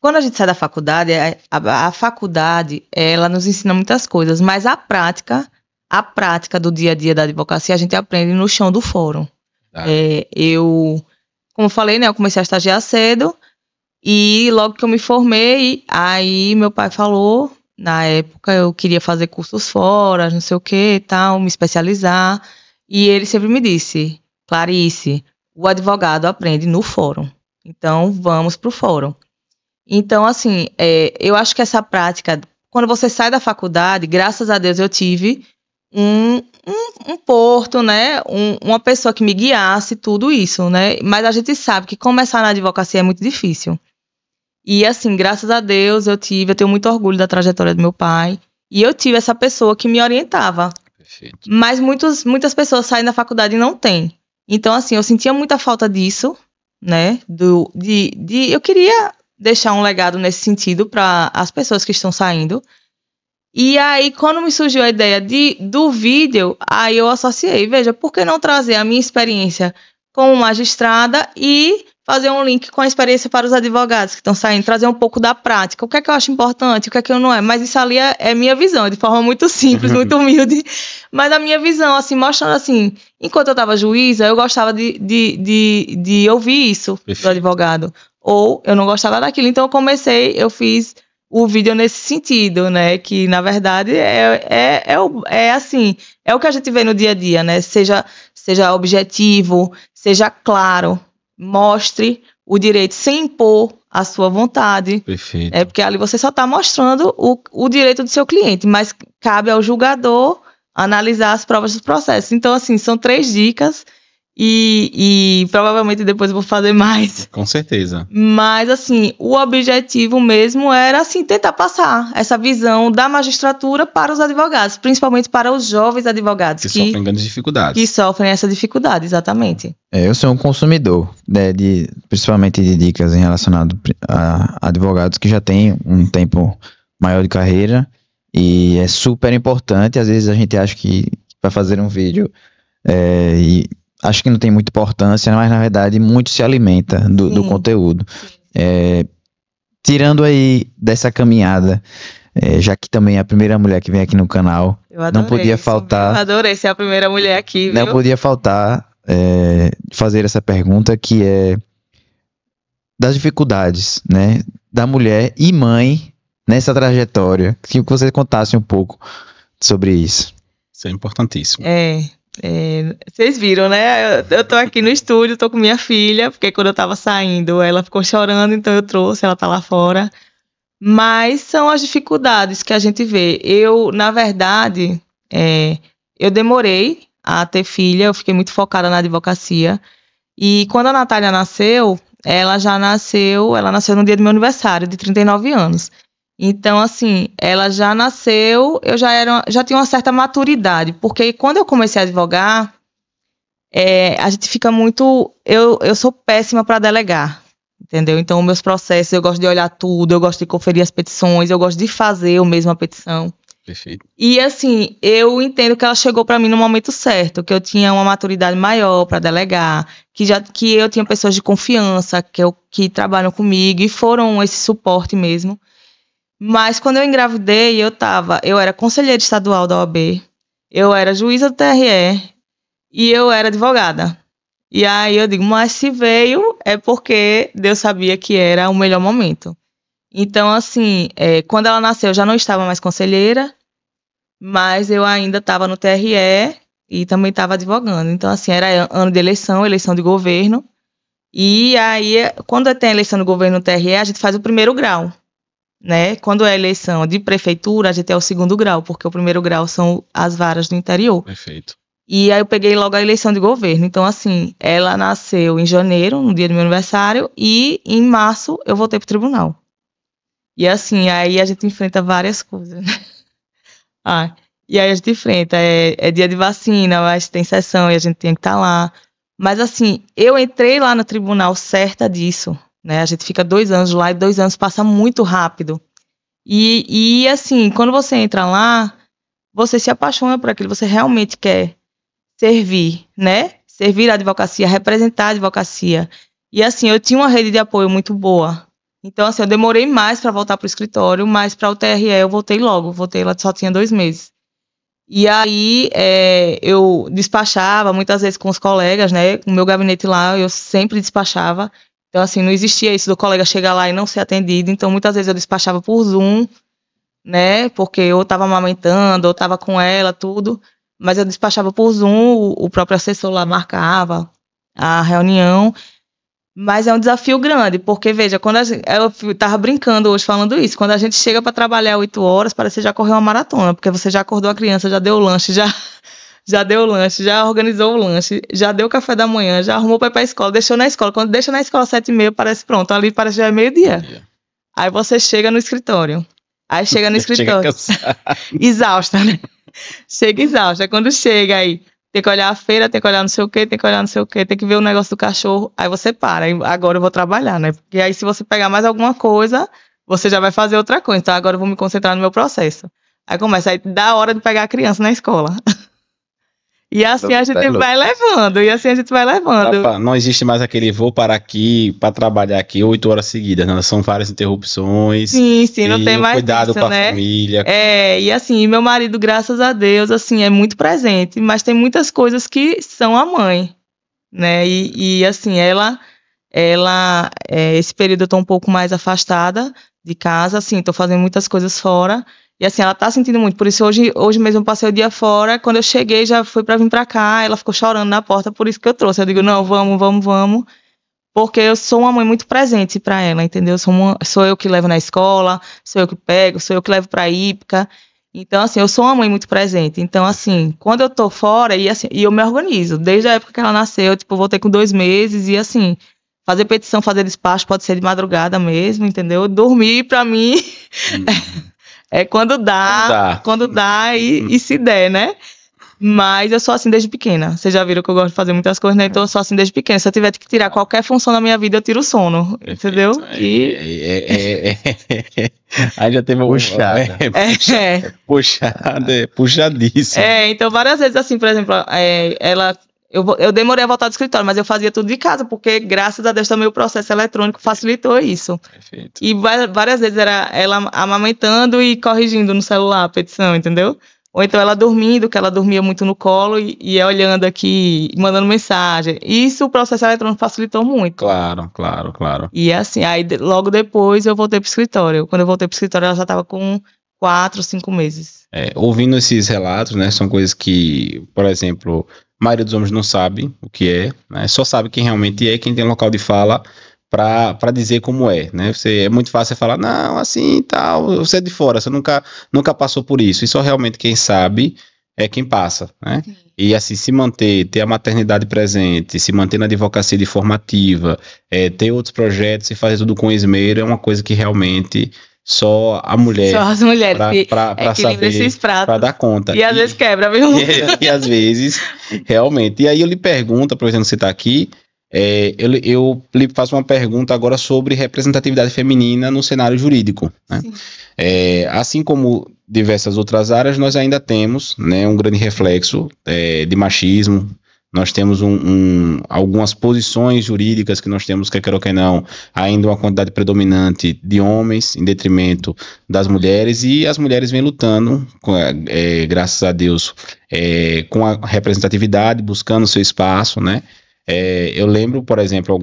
quando a gente sai da faculdade, a faculdade, ela nos ensina muitas coisas, mas a prática do dia a dia da advocacia, a gente aprende no chão do fórum. Como eu falei, né, eu comecei a estagiar cedo e logo que eu me formei, aí meu pai falou, na época eu queria fazer cursos fora, não sei o que e tal, me especializar. E ele sempre me disse, Clarice, o advogado aprende no fórum. Então, vamos para o fórum. Então, assim, eu acho que essa prática, quando você sai da faculdade, graças a Deus eu tive um porto, né? Uma pessoa que me guiasse, tudo isso, né? Mas a gente sabe que começar na advocacia é muito difícil. E, assim, graças a Deus eu tenho muito orgulho da trajetória do meu pai. E eu tive essa pessoa que me orientava. Perfeito. Mas muitas pessoas saem da faculdade e não têm. Então, assim, eu sentia muita falta disso, né? Eu queria deixar um legado nesse sentido para as pessoas que estão saindo. E aí, quando me surgiu a ideia do vídeo, aí eu associei, veja, por que não trazer a minha experiência como magistrada e fazer um link com a experiência para os advogados que estão saindo, trazer um pouco da prática, o que é que eu acho importante, o que é que eu não é, mas isso ali é minha visão, de forma muito simples, muito humilde, mas a minha visão, assim, mostrando assim, enquanto eu estava juíza, eu gostava de ouvir isso do advogado, ou eu não gostava daquilo, então eu fiz o vídeo nesse sentido, né, que na verdade assim, é o que a gente vê no dia a dia, né, seja objetivo, seja claro, mostre o direito sem impor a sua vontade. Perfeito. Porque ali você só está mostrando o direito do seu cliente, mas cabe ao julgador analisar as provas dos processos. Então, assim, são 3 dicas E provavelmente depois eu vou fazer mais. Com certeza. Mas, assim, o objetivo mesmo era, assim, tentar passar essa visão da magistratura para os advogados, principalmente para os jovens advogados. Que sofrem grandes dificuldades. Que sofrem essa dificuldade, exatamente. Eu sou um consumidor, né, principalmente de dicas em relacionado a advogados que já têm um tempo maior de carreira, e é super importante. Às vezes a gente acha que vai fazer um vídeo e acho que não tem muita importância, mas na verdade muito se alimenta do conteúdo. Tirando aí dessa caminhada, já que também é a primeira mulher que vem aqui no canal, não podia faltar... Eu adorei ser a primeira mulher aqui, viu? Não podia faltar fazer essa pergunta, que é das dificuldades, né, da mulher e mãe nessa trajetória. Queria que você contasse um pouco sobre isso. Isso é importantíssimo. Vocês viram, né? Eu tô aqui no estúdio, tô com minha filha, porque quando eu tava saindo, ela ficou chorando, então eu trouxe, ela tá lá fora. Mas são as dificuldades que a gente vê. Eu, na verdade, eu demorei a ter filha, eu fiquei muito focada na advocacia. E quando a Natália nasceu, ela nasceu no dia do meu aniversário, de 39 anos. Então, assim, ela já nasceu, eu já tinha uma certa maturidade, porque quando eu comecei a advogar, a gente fica muito... Eu sou péssima para delegar, entendeu? Então, meus processos, eu gosto de olhar tudo, eu gosto de conferir as petições, eu gosto de fazer eu mesma a petição. Perfeito. E, assim, eu entendo que ela chegou para mim no momento certo, que eu tinha uma maturidade maior para delegar, que eu tinha pessoas de confiança que trabalham comigo e foram esse suporte mesmo. Mas quando eu engravidei, eu era conselheira estadual da OAB, eu era juíza do TRE e eu era advogada. E aí eu digo, mas se veio é porque Deus sabia que era o melhor momento. Então, assim, quando ela nasceu eu já não estava mais conselheira, mas eu ainda estava no TRE e também estava advogando. Então, assim, era ano de eleição de governo. E aí, quando tem eleição de governo no TRE, a gente faz o primeiro grau. Né? Quando é eleição de prefeitura, a gente é o segundo grau, porque o primeiro grau são as varas do interior. Perfeito. E aí eu peguei logo a eleição de governo. Então, assim, ela nasceu em janeiro, no dia do meu aniversário, e em março eu voltei pro tribunal. E assim, aí a gente enfrenta várias coisas. E aí a gente enfrenta, é dia de vacina, mas tem sessão e a gente tem que estar lá. Mas assim, eu entrei lá no tribunal certa disso. Né? A gente fica 2 anos lá e 2 anos passa muito rápido. E assim, quando você entra lá, você se apaixona por aquilo, você realmente quer servir, né? Servir a advocacia, representar a advocacia. E assim, eu tinha uma rede de apoio muito boa. Então, assim, eu demorei mais para voltar para o escritório, mas para o TRE eu voltei logo. Voltei lá, só tinha 2 meses. E aí, eu despachava muitas vezes com os colegas, né? O meu gabinete lá, eu sempre despachava. Então, assim, não existia isso do colega chegar lá e não ser atendido. Então, muitas vezes eu despachava por Zoom, né? Porque eu estava amamentando, eu estava com ela, tudo. Mas eu despachava por Zoom, o próprio assessor lá marcava a reunião. Mas é um desafio grande, porque, veja, eu estava brincando hoje falando isso. Quando a gente chega para trabalhar 8 horas, parece que já correu uma maratona, porque você já acordou a criança, já deu o lanche, já deu o lanche, já organizou o lanche, já deu o café da manhã, já arrumou para ir para a escola, deixou na escola. Quando deixa na escola 7h30, parece pronto, ali parece que já é meio-dia. Aí você chega no escritório. Aí chega no escritório. Exausta, né? Chega exausta. Aí quando chega aí, tem que olhar a feira, tem que olhar não sei o quê, tem que olhar não sei o quê, tem que ver o negócio do cachorro. Aí você para, agora eu vou trabalhar, né? Porque aí se você pegar mais alguma coisa, você já vai fazer outra coisa. Então agora eu vou me concentrar no meu processo. Aí começa, aí dá a hora de pegar a criança na escola. E assim a gente vai levando, Rapaz, não existe mais aquele vou para aqui, para trabalhar aqui 8 horas seguidas, né? São várias interrupções. Sim, não tem mais cuidado isso, com a né? família. E assim, meu marido, graças a Deus, assim, é muito presente, mas tem muitas coisas que são a mãe, né? E assim, ela esse período eu tô um pouco mais afastada de casa, assim, tô fazendo muitas coisas fora. E assim, ela tá sentindo muito, por isso hoje mesmo eu passei o dia fora, quando eu cheguei já foi pra vir pra cá, ela ficou chorando na porta, por isso que eu trouxe, eu digo, não, vamos, porque eu sou uma mãe muito presente pra ela, entendeu? Sou eu que levo na escola, sou eu que pego, sou eu que levo pra hípica, Então, assim, eu sou uma mãe muito presente. Então, assim, quando eu tô fora, e eu me organizo. Desde a época que ela nasceu, tipo, eu voltei com 2 meses, e assim, fazer petição, fazer despacho, pode ser de madrugada mesmo, entendeu? Dormir, pra mim, é quando dá e se der, né? Mas eu sou assim desde pequena. Vocês já viram que eu gosto de fazer muitas coisas, né? Então eu sou assim desde pequena. Se eu tiver que tirar qualquer função da minha vida, eu tiro o sono. Entendeu? Aí já teve puxada. Puxadíssimo. Então várias vezes, assim, por exemplo, eu demorei a voltar do escritório, mas eu fazia tudo de casa, porque graças a Deus também o processo eletrônico facilitou isso. Perfeito. E várias vezes era ela amamentando e corrigindo no celular a petição, entendeu? Ou então ela dormindo, que ela dormia muito no colo e ia olhando aqui, mandando mensagem. Isso o processo eletrônico facilitou muito. Claro. E assim, aí logo depois eu voltei pro escritório. Quando eu voltei pro escritório, ela já estava com 4, 5 meses. Ouvindo esses relatos, né, são coisas que, por exemplo, a maioria dos homens não sabe o que é, né, só sabe quem realmente é, quem tem local de fala para dizer como é, né? É muito fácil você falar, não, assim, tal, você é de fora, você nunca passou por isso. E só realmente quem sabe é quem passa, né? Sim. E assim, se manter, ter a maternidade presente, se manter na advocacia de formativa, ter outros projetos e fazer tudo com esmero, é uma coisa que realmente só a mulher. Só as mulheres para saber, esses pratos. Para dar conta. E às vezes quebra, viu? E às vezes, realmente. E aí eu lhe pergunto, aproveitando que você está aqui, eu lhe faço uma pergunta agora sobre representatividade feminina no cenário jurídico, né? Assim como diversas outras áreas, nós ainda temos, né, um grande reflexo de machismo. Nós temos algumas posições jurídicas que nós temos, quer queira ou quer não, ainda uma quantidade predominante de homens em detrimento das mulheres, e as mulheres vêm lutando, graças a Deus, com a representatividade, buscando seu espaço, né? Eu lembro, por exemplo,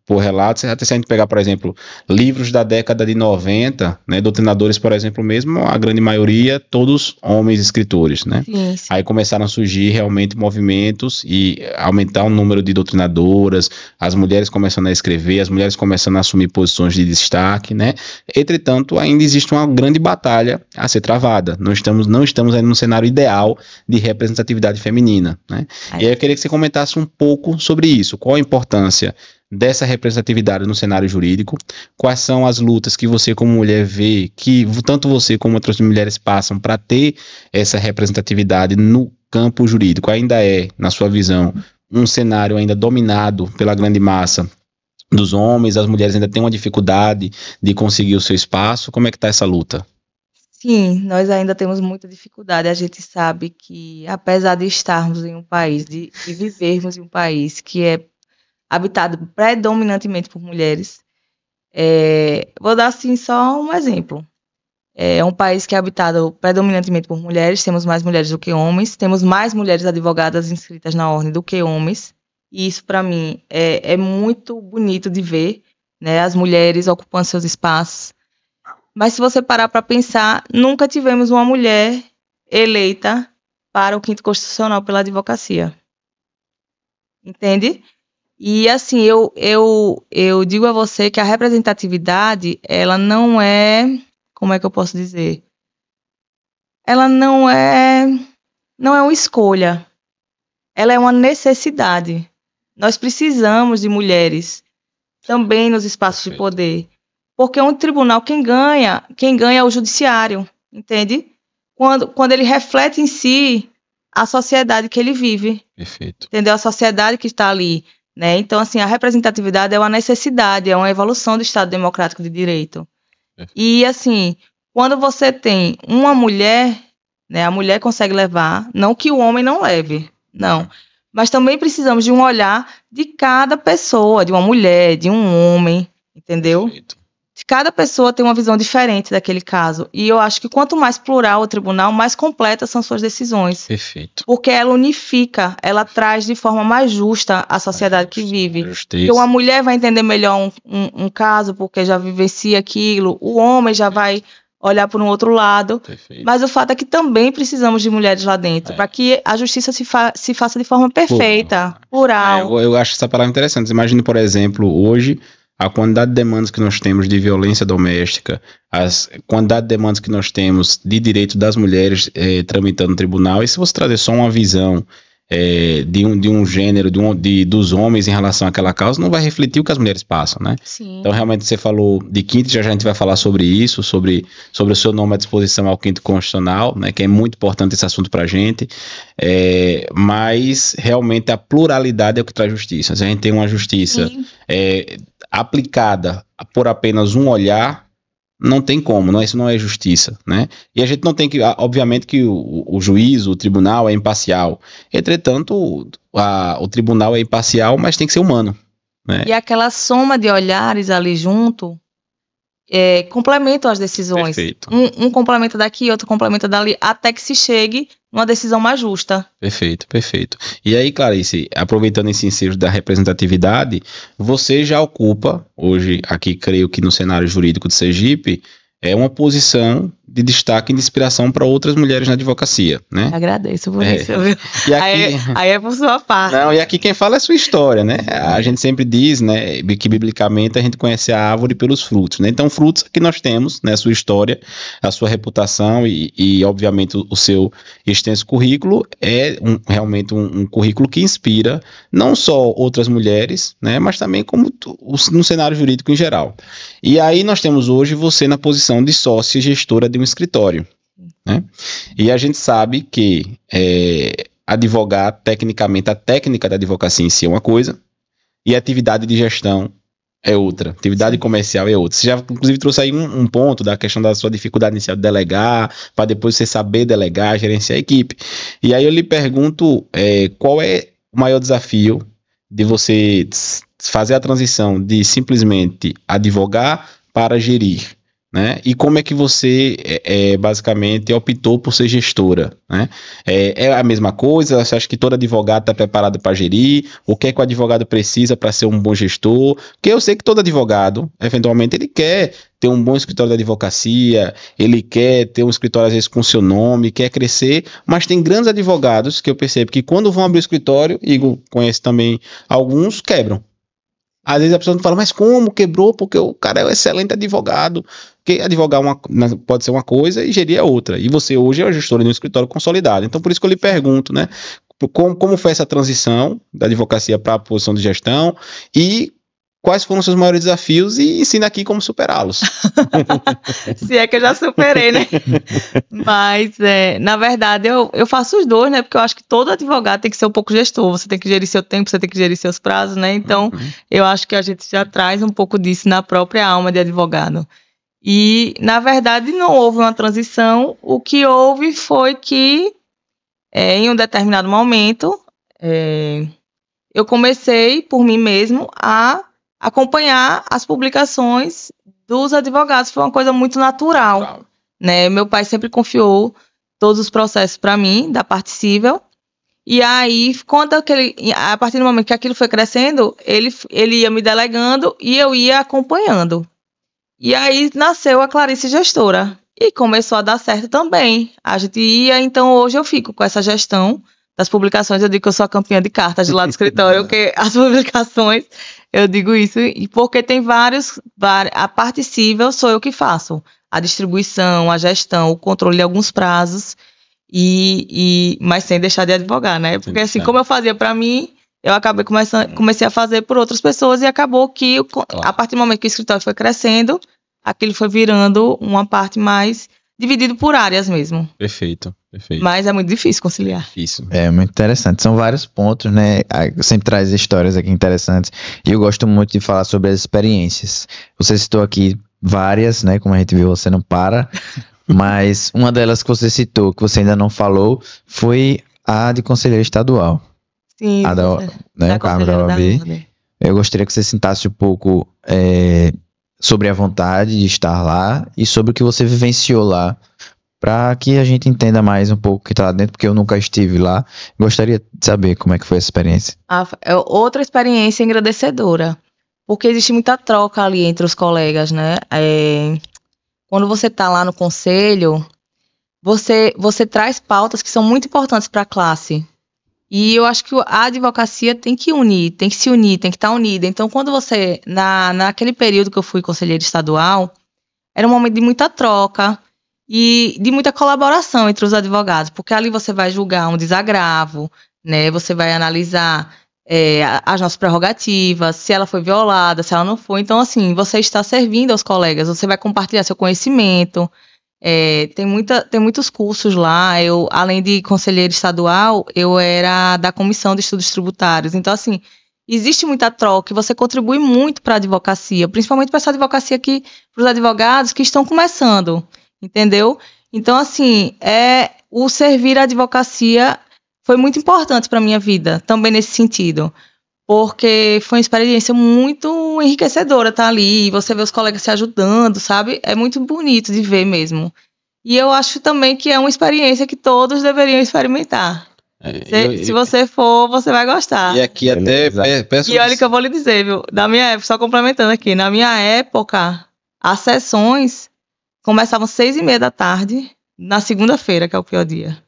por relatos, até se a gente pegar, por exemplo, livros da década de 90, né, doutrinadores, por exemplo, mesmo, a grande maioria, todos homens escritores, né? Sim. Aí começaram a surgir realmente movimentos e aumentar o número de doutrinadoras, as mulheres começando a escrever, as mulheres começando a assumir posições de destaque, né? Entretanto, ainda existe uma grande batalha a ser travada. Não estamos ainda no cenário ideal de representatividade feminina, né? E aí eu queria que você comentasse um pouco sobre isso, qual a importância dessa representatividade no cenário jurídico, quais são as lutas que você como mulher vê, que tanto você como outras mulheres passam para ter essa representatividade no campo jurídico. Ainda na sua visão, um cenário ainda dominado pela grande massa dos homens, as mulheres ainda têm uma dificuldade de conseguir o seu espaço. Como é que está essa luta? Sim, nós ainda temos muita dificuldade. A gente sabe que, apesar de estarmos em um país, de vivermos em um país que é habitado predominantemente por mulheres, vou dar assim só um exemplo. É um país que é habitado predominantemente por mulheres, temos mais mulheres do que homens, temos mais mulheres advogadas inscritas na ordem do que homens, e isso para mim é muito bonito de ver, né, as mulheres ocupando seus espaços. Mas se você parar para pensar, nunca tivemos uma mulher eleita para o 5º Constitucional pela advocacia. Entende? E assim, eu digo a você que a representatividade, ela não é, como é que eu posso dizer? Ela não é uma escolha. Ela é uma necessidade. Nós precisamos de mulheres também nos espaços de poder. Porque um tribunal, quem ganha é o judiciário, entende? Quando ele reflete em si a sociedade que ele vive. Perfeito. Entendeu? A sociedade que está ali, né? Então, assim, a representatividade é uma necessidade, é uma evolução do Estado Democrático de Direito. Perfeito. E, assim, quando você tem uma mulher, né, a mulher consegue levar, não que o homem não leve, não. Mas também precisamos de um olhar de cada pessoa, de uma mulher, de um homem, entendeu? Perfeito. Cada pessoa tem uma visão diferente daquele caso. E eu acho que quanto mais plural o tribunal, mais completas são suas decisões. Perfeito. Porque ela unifica, ela traz de forma mais justa a sociedade que vive. Justiça. Então a mulher vai entender melhor um caso, porque já vivencia aquilo. O homem já vai olhar por um outro lado. Perfeito. Mas o fato é que também precisamos de mulheres lá dentro, para que a justiça se faça de forma perfeita, plural. Eu acho essa palavra interessante. Imagine, por exemplo, hoje, a quantidade de demandas que nós temos de violência doméstica, a quantidade de demandas que nós temos de direito das mulheres tramitando no tribunal, e se você trazer só uma visão de um gênero, dos homens em relação àquela causa, não vai refletir o que as mulheres passam, né? Sim. Então, realmente, você falou de quinto, já a gente vai falar sobre isso, sobre o seu nome à disposição ao quinto constitucional, né? Que é muito importante esse assunto para a gente, mas, realmente, a pluralidade é o que traz justiça. Se a gente tem uma justiça aplicada por apenas um olhar, não tem como, não, isso não é justiça, né? E a gente não tem que, obviamente que o juiz, o tribunal é imparcial. Entretanto, o tribunal é imparcial, mas tem que ser humano, né? E aquela soma de olhares ali junto complementam as decisões. Perfeito. Um complementa daqui, outro complementa dali, até que se chegue numa decisão mais justa. Perfeito, perfeito. E aí, Clarice, aproveitando esse ensejo da representatividade, você já ocupa, hoje, aqui creio que no cenário jurídico de Sergipe, uma posição de destaque e de inspiração para outras mulheres na advocacia, né? Agradeço por isso, viu? E aqui, aí é por sua parte. Não, e aqui quem fala é a sua história, né? A gente sempre diz, né, que biblicamente a gente conhece a árvore pelos frutos, né? Então, frutos que nós temos, né, a sua história, a sua reputação e obviamente, o seu extenso currículo é realmente um currículo que inspira não só outras mulheres, né, mas também como no cenário jurídico em geral. E aí nós temos hoje você na posição de sócia e gestora de um escritório, né? E a gente sabe que advogar, tecnicamente, a técnica da advocacia em si é uma coisa, e a atividade de gestão é outra, atividade comercial é outra. Você já, inclusive, trouxe aí um ponto da questão da sua dificuldade inicial de delegar, para depois você saber delegar, gerenciar a equipe. E aí eu lhe pergunto, qual é o maior desafio de você fazer a transição de simplesmente advogar para gerir, né? E como é que você basicamente optou por ser gestora, né? É a mesma coisa? Você acha que todo advogado está preparado para gerir? O que é que o advogado precisa para ser um bom gestor? Porque eu sei que todo advogado, eventualmente, ele quer ter um bom escritório de advocacia, ele quer ter um escritório às vezes com seu nome, quer crescer, mas tem grandes advogados que eu percebo que quando vão abrir o escritório, Igor conhece também alguns, quebram. Às vezes a pessoa fala, mas como quebrou? Porque o cara é um excelente advogado. Porque advogar pode ser uma coisa e gerir é outra. E você hoje é o gestor de um escritório consolidado. Então, por isso que eu lhe pergunto, né? Como foi essa transição da advocacia para a posição de gestão e quais foram os seus maiores desafios e ensina aqui como superá-los. Se é que eu já superei, né? Mas, na verdade, eu faço os dois, né? Porque eu acho que todo advogado tem que ser um pouco gestor. Você tem que gerir seu tempo, você tem que gerir seus prazos, né? Então, eu acho que a gente já traz um pouco disso na própria alma de advogado. E, na verdade, não houve uma transição. O que houve foi que, em um determinado momento, eu comecei, por mim mesmo, a acompanhar as publicações dos advogados. Foi uma coisa muito natural, né? Meu pai sempre confiou todos os processos para mim, da parte civil. E aí, a partir do momento que aquilo foi crescendo, ele ia me delegando e eu ia acompanhando. E aí nasceu a Clarice Gestora. E começou a dar certo também. A gente ia, então hoje eu fico com essa gestão das publicações. Eu digo que eu sou a campeã de cartas de lá do escritório, porque as publicações, eu digo isso, e porque tem a parte civil sou eu que faço. A distribuição, a gestão, o controle de alguns prazos, mas sem deixar de advogar, né? Porque assim, como eu fazia para mim, eu comecei a fazer por outras pessoas e acabou que, a partir do momento que o escritório foi crescendo, aquilo foi virando uma parte mais dividido por áreas mesmo. Perfeito. Mas é muito difícil conciliar. Isso. É muito interessante. São vários pontos, né? Eu sempre traz histórias aqui interessantes e eu gosto muito de falar sobre as experiências. Você citou aqui várias, né? Como a gente viu, você não para. Mas uma delas que você citou, que você ainda não falou, foi a de conselheiro estadual. Sim. A da Câmara da OAB. Eu gostaria que você sentasse um pouco sobre a vontade de estar lá e sobre o que você vivenciou lá, para que a gente entenda mais um pouco o que está lá dentro, porque eu nunca estive lá. Gostaria de saber como é que foi essa experiência. Outra experiência engrandecedora, porque existe muita troca ali entre os colegas, né? Quando você está lá no conselho, você traz pautas que são muito importantes para a classe. E eu acho que a advocacia tem que unir, tem que se unir, tem que estar unida. Então, quando você, naquele período que eu fui conselheira estadual, era um momento de muita troca e de muita colaboração entre os advogados, porque ali você vai julgar um desagravo, né? Você vai analisar as nossas prerrogativas, se ela foi violada, se ela não foi. Então, assim, você está servindo aos colegas, você vai compartilhar seu conhecimento. Tem muitos cursos lá. Eu, além de conselheira estadual, eu era da Comissão de Estudos Tributários. Então, assim, existe muita troca e você contribui muito para a advocacia, principalmente para essa advocacia para os advogados que estão começando, entendeu? Então, assim, o servir a advocacia foi muito importante para a minha vida, também nesse sentido. Porque foi uma experiência muito enriquecedora estar ali, você vê os colegas se ajudando, sabe? É muito bonito de ver mesmo. E eu acho também que é uma experiência que todos deveriam experimentar. Se você for, você vai gostar. E aqui até peço... E olha que eu vou lhe dizer, viu? Na minha época, só complementando aqui, na minha época, as sessões começavam 6h30 da tarde, na segunda-feira, que é o pior dia.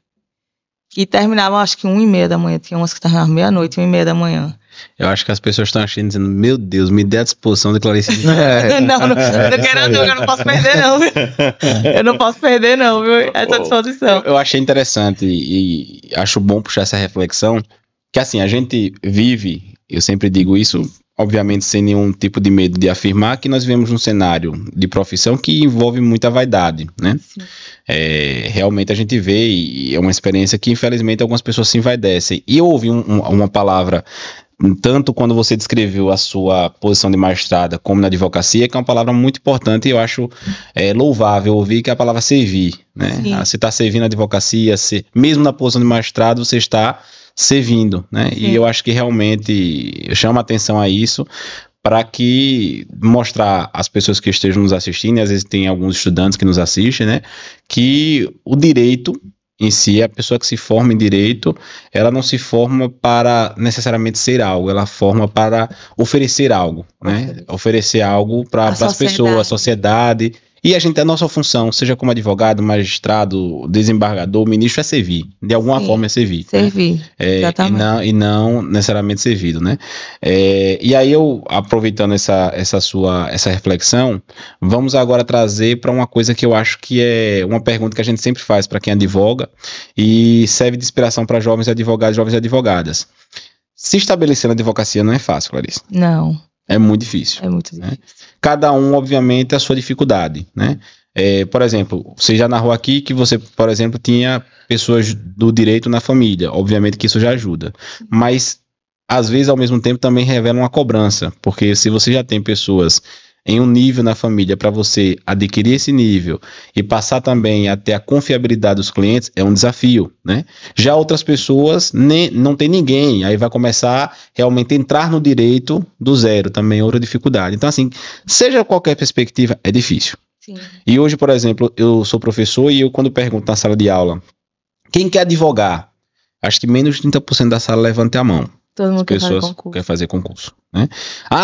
E terminavam, acho que 1h30 da manhã. Tinha umas que terminavam meia-noite, 1h30 da manhã. Eu acho que as pessoas estão achando, dizendo, meu Deus, me dê a disposição de Clarice. Não quero não, eu não posso perder não, viu? Eu não posso perder não, viu? Essa disposição. Eu achei interessante e acho bom puxar essa reflexão, que assim, a gente vive, eu sempre digo isso, obviamente sem nenhum tipo de medo de afirmar, que nós vivemos num cenário de profissão que envolve muita vaidade, né? Realmente a gente vê, e é uma experiência que infelizmente algumas pessoas se envaidecem. E eu ouvi uma palavra, tanto quando você descreveu a sua posição de magistrada como na advocacia, que é uma palavra muito importante e eu acho louvável ouvir, que é a palavra servir, né? Você está servindo a advocacia, mesmo na posição de magistrado, você está servindo, né? Sim. E eu acho que realmente chama atenção a isso, para que mostrar às pessoas que estejam nos assistindo, e às vezes tem alguns estudantes que nos assistem, né, que o direito em si, a pessoa que se forma em direito, ela não se forma para necessariamente ser algo, ela forma para oferecer algo, né? Oferecer algo para as pessoas, a sociedade. E a nossa função, seja como advogado, magistrado, desembargador, ministro, é servir. De alguma forma é servir. Servir, né? E não necessariamente servido, né? E aí eu, aproveitando essa reflexão, vamos agora trazer para uma coisa que eu acho que é uma pergunta que a gente sempre faz para quem advoga e serve de inspiração para jovens advogados e jovens advogadas. Se estabelecer na advocacia não é fácil, Clarice. Não. É muito difícil. É muito difícil. Né? Cada um, obviamente, a sua dificuldade, né? Por exemplo, você já narrou aqui que você, por exemplo, tinha pessoas do direito na família. Obviamente que isso já ajuda. Mas, às vezes, ao mesmo tempo, também revela uma cobrança. Porque se você já tem pessoas em um nível na família para você adquirir esse nível e passar também a ter a confiabilidade dos clientes, é um desafio, né? Já outras pessoas não tem ninguém, aí vai começar realmente a entrar no direito do zero, também outra dificuldade. Então, assim, seja qualquer perspectiva, é difícil. Sim. E hoje, por exemplo, eu sou professor e eu, quando pergunto na sala de aula, quem quer advogar? Acho que menos de 30% da sala levanta a mão. Todo mundo quer fazer concurso, né?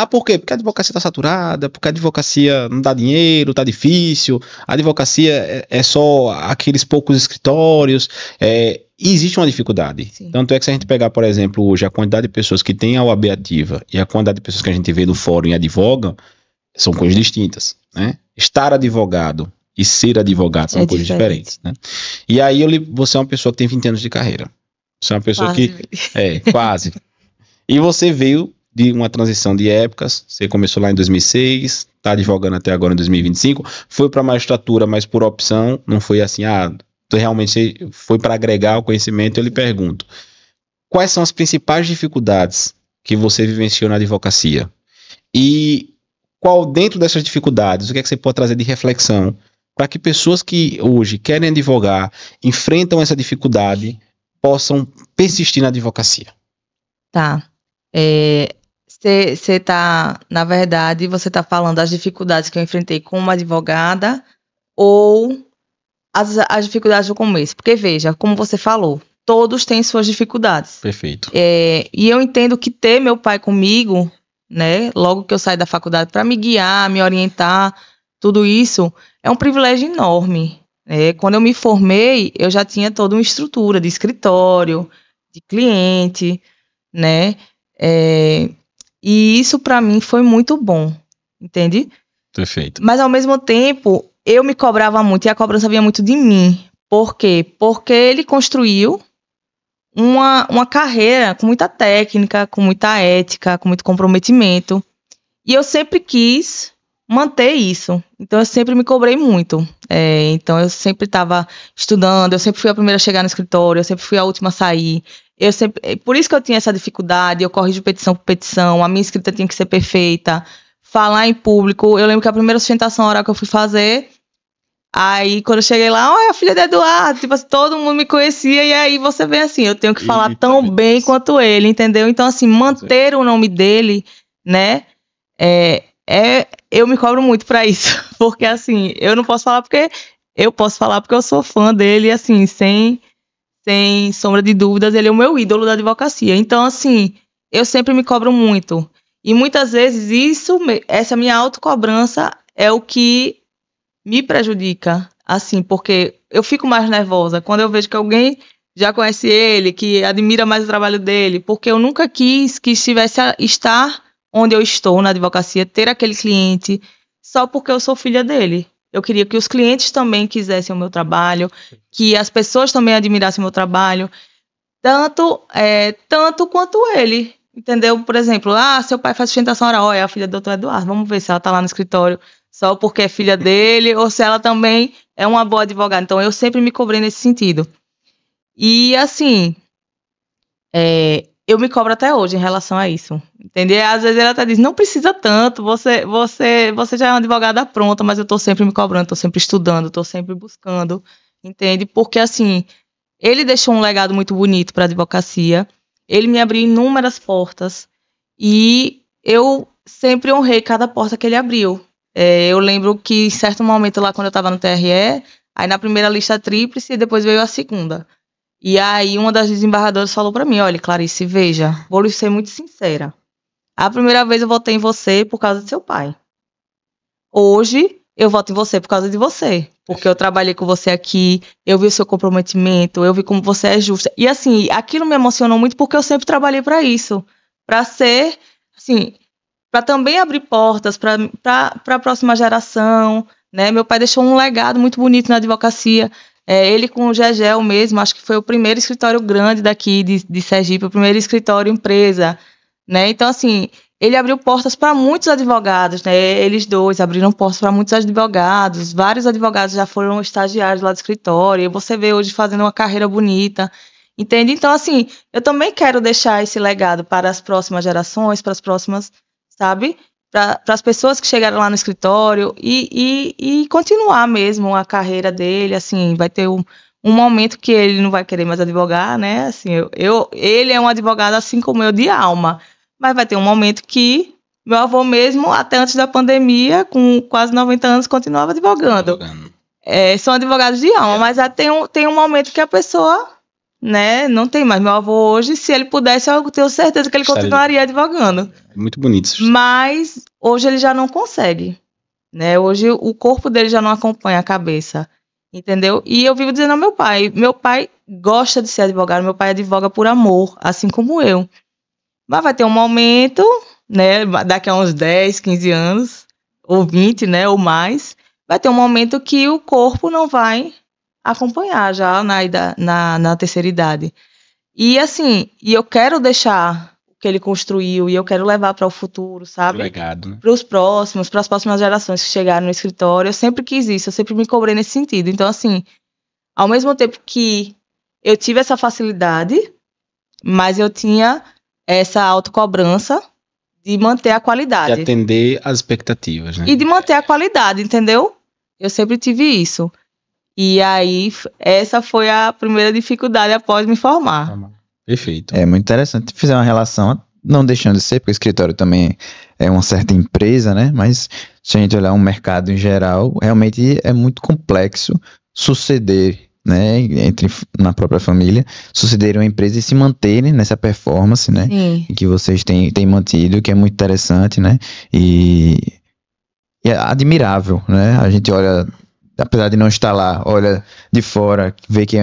Por quê? Porque a advocacia está saturada, porque a advocacia não dá dinheiro, está difícil, a advocacia é só aqueles poucos escritórios, e existe uma dificuldade. Sim. Tanto é que se a gente pegar, por exemplo, hoje a quantidade de pessoas que tem a OAB ativa e a quantidade de pessoas que a gente vê no fórum e advogam, são coisas distintas, né? Estar advogado e ser advogado são coisas diferentes, né? E aí você é uma pessoa que tem 20 anos de carreira. Você é uma pessoa quase. E você veio de uma transição de épocas, você começou lá em 2006, está advogando até agora em 2025, foi para a magistratura, mas por opção, não foi assim, tu realmente foi para agregar o conhecimento. Eu lhe pergunto, quais são as principais dificuldades que você vivenciou na advocacia? E qual, dentro dessas dificuldades, o que é que você pode trazer de reflexão para que pessoas que hoje querem advogar, enfrentam essa dificuldade, possam persistir na advocacia? Tá. Você tá, na verdade, você tá falando das dificuldades que eu enfrentei como advogada ou as dificuldades do começo? Porque, veja, como você falou, todos têm suas dificuldades. Perfeito. E eu entendo que ter meu pai comigo, né, logo que eu saí da faculdade, para me guiar, me orientar, tudo isso, é um privilégio enorme. Quando eu me formei, eu já tinha toda uma estrutura de escritório, cliente, né? E isso para mim foi muito bom, entende? Perfeito. Mas ao mesmo tempo, eu me cobrava muito e a cobrança vinha muito de mim. Por quê? Porque ele construiu uma carreira com muita técnica, com muita ética, com muito comprometimento. E eu sempre quis manter isso. Então, eu sempre me cobrei muito. Então, eu sempre estava estudando, eu sempre fui a primeira a chegar no escritório, eu sempre fui a última a sair. Por isso que eu tinha essa dificuldade, eu corrijo petição por petição, a minha escrita tinha que ser perfeita. Falar em público, eu lembro que a primeira sustentação oral que eu fui fazer, aí quando eu cheguei lá, olha, a filha de Eduardo, tipo assim, todo mundo me conhecia, e aí você vê assim, eu tenho que falar tão bem quanto ele, entendeu? Então, assim, manter o nome dele, né, eu me cobro muito pra isso, porque assim, eu não posso falar porque eu posso falar porque eu sou fã dele, assim, sem sombra de dúvidas, ele é o meu ídolo da advocacia. Então, assim, eu sempre me cobro muito. E muitas vezes essa minha autocobrança é o que me prejudica, assim, porque eu fico mais nervosa quando eu vejo que alguém já conhece ele, que admira mais o trabalho dele, porque eu nunca quis que estar onde eu estou na advocacia, ter aquele cliente, só porque eu sou filha dele. Eu queria que os clientes também quisessem o meu trabalho, que as pessoas também admirassem o meu trabalho, tanto quanto ele, entendeu? Por exemplo, seu pai faz sustentação oral, é a filha do doutor Eduardo, vamos ver se ela está lá no escritório só porque é filha dele, ou se ela também é uma boa advogada. Então, eu sempre me cobrei nesse sentido. E, assim, eu me cobro até hoje em relação a isso, entendeu? Às vezes ele até diz, não precisa tanto, você já é uma advogada pronta, mas eu tô sempre me cobrando, tô sempre estudando, tô sempre buscando, entende? Porque, assim, ele deixou um legado muito bonito para a advocacia, ele me abriu inúmeras portas e eu sempre honrei cada porta que ele abriu. Eu lembro que em certo momento lá, quando eu estava no TRE, aí na primeira lista tríplice e depois veio a segunda. E aí uma das desembargadoras falou para mim, olha, Clarice, veja, vou lhe ser muito sincera. A primeira vez eu votei em você por causa do seu pai. Hoje eu voto em você por causa de você. Porque eu trabalhei com você aqui, eu vi o seu comprometimento, eu vi como você é justa. E assim, aquilo me emocionou muito porque eu sempre trabalhei para isso. Para ser, assim, para também abrir portas para a próxima geração, né? Meu pai deixou um legado muito bonito na advocacia. Ele com o Gegel mesmo, acho que foi o primeiro escritório grande daqui de Sergipe, o primeiro escritório empresa, né? Então, assim, ele abriu portas para muitos advogados, né? Eles dois abriram portas para muitos advogados, vários advogados já foram estagiários lá do escritório, e você vê hoje fazendo uma carreira bonita, entende? Então, assim, eu também quero deixar esse legado para as próximas gerações, para as próximas, sabe? Para as pessoas que chegaram lá no escritório e continuar mesmo a carreira dele, assim, vai ter um momento que ele não vai querer mais advogar, né? Assim, ele é um advogado assim como eu de alma, mas vai ter um momento que meu avô mesmo, até antes da pandemia, com quase 90 anos, continuava advogando. São advogados de alma, mas tem um momento que a pessoa, né, não tem mais. Meu avô hoje, se ele pudesse, eu tenho certeza que ele continuaria advogando. É muito bonito isso. Mas hoje ele já não consegue, né? Hoje o corpo dele já não acompanha a cabeça, entendeu? E eu vivo dizendo ao meu pai gosta de ser advogado, meu pai advoga por amor, assim como eu. Mas vai ter um momento, né, daqui a uns 10, 15 anos, ou 20, né, ou mais, vai ter um momento que o corpo não vai acompanhar já na terceira idade. E assim, eu quero deixar o que ele construiu e eu quero levar para o futuro, sabe? Legado, né? Para as próximas gerações que chegaram no escritório. Eu sempre quis isso, eu sempre me cobrei nesse sentido. Então, assim, ao mesmo tempo que eu tive essa facilidade, mas eu tinha essa autocobrança de manter a qualidade. De atender às expectativas, né? E de manter a qualidade, entendeu? Eu sempre tive isso. E aí, essa foi a primeira dificuldade após me formar. Perfeito. É muito interessante fazer uma relação, não deixando de ser, porque o escritório também é uma certa empresa, né? Mas se a gente olhar um mercado em geral, realmente é muito complexo suceder, né? Na própria família, suceder uma empresa e se manterem nessa performance, né? Sim. Que vocês têm mantido, que é muito interessante, né? E é admirável, né? A gente olha, apesar de não estar lá, olha de fora, vê que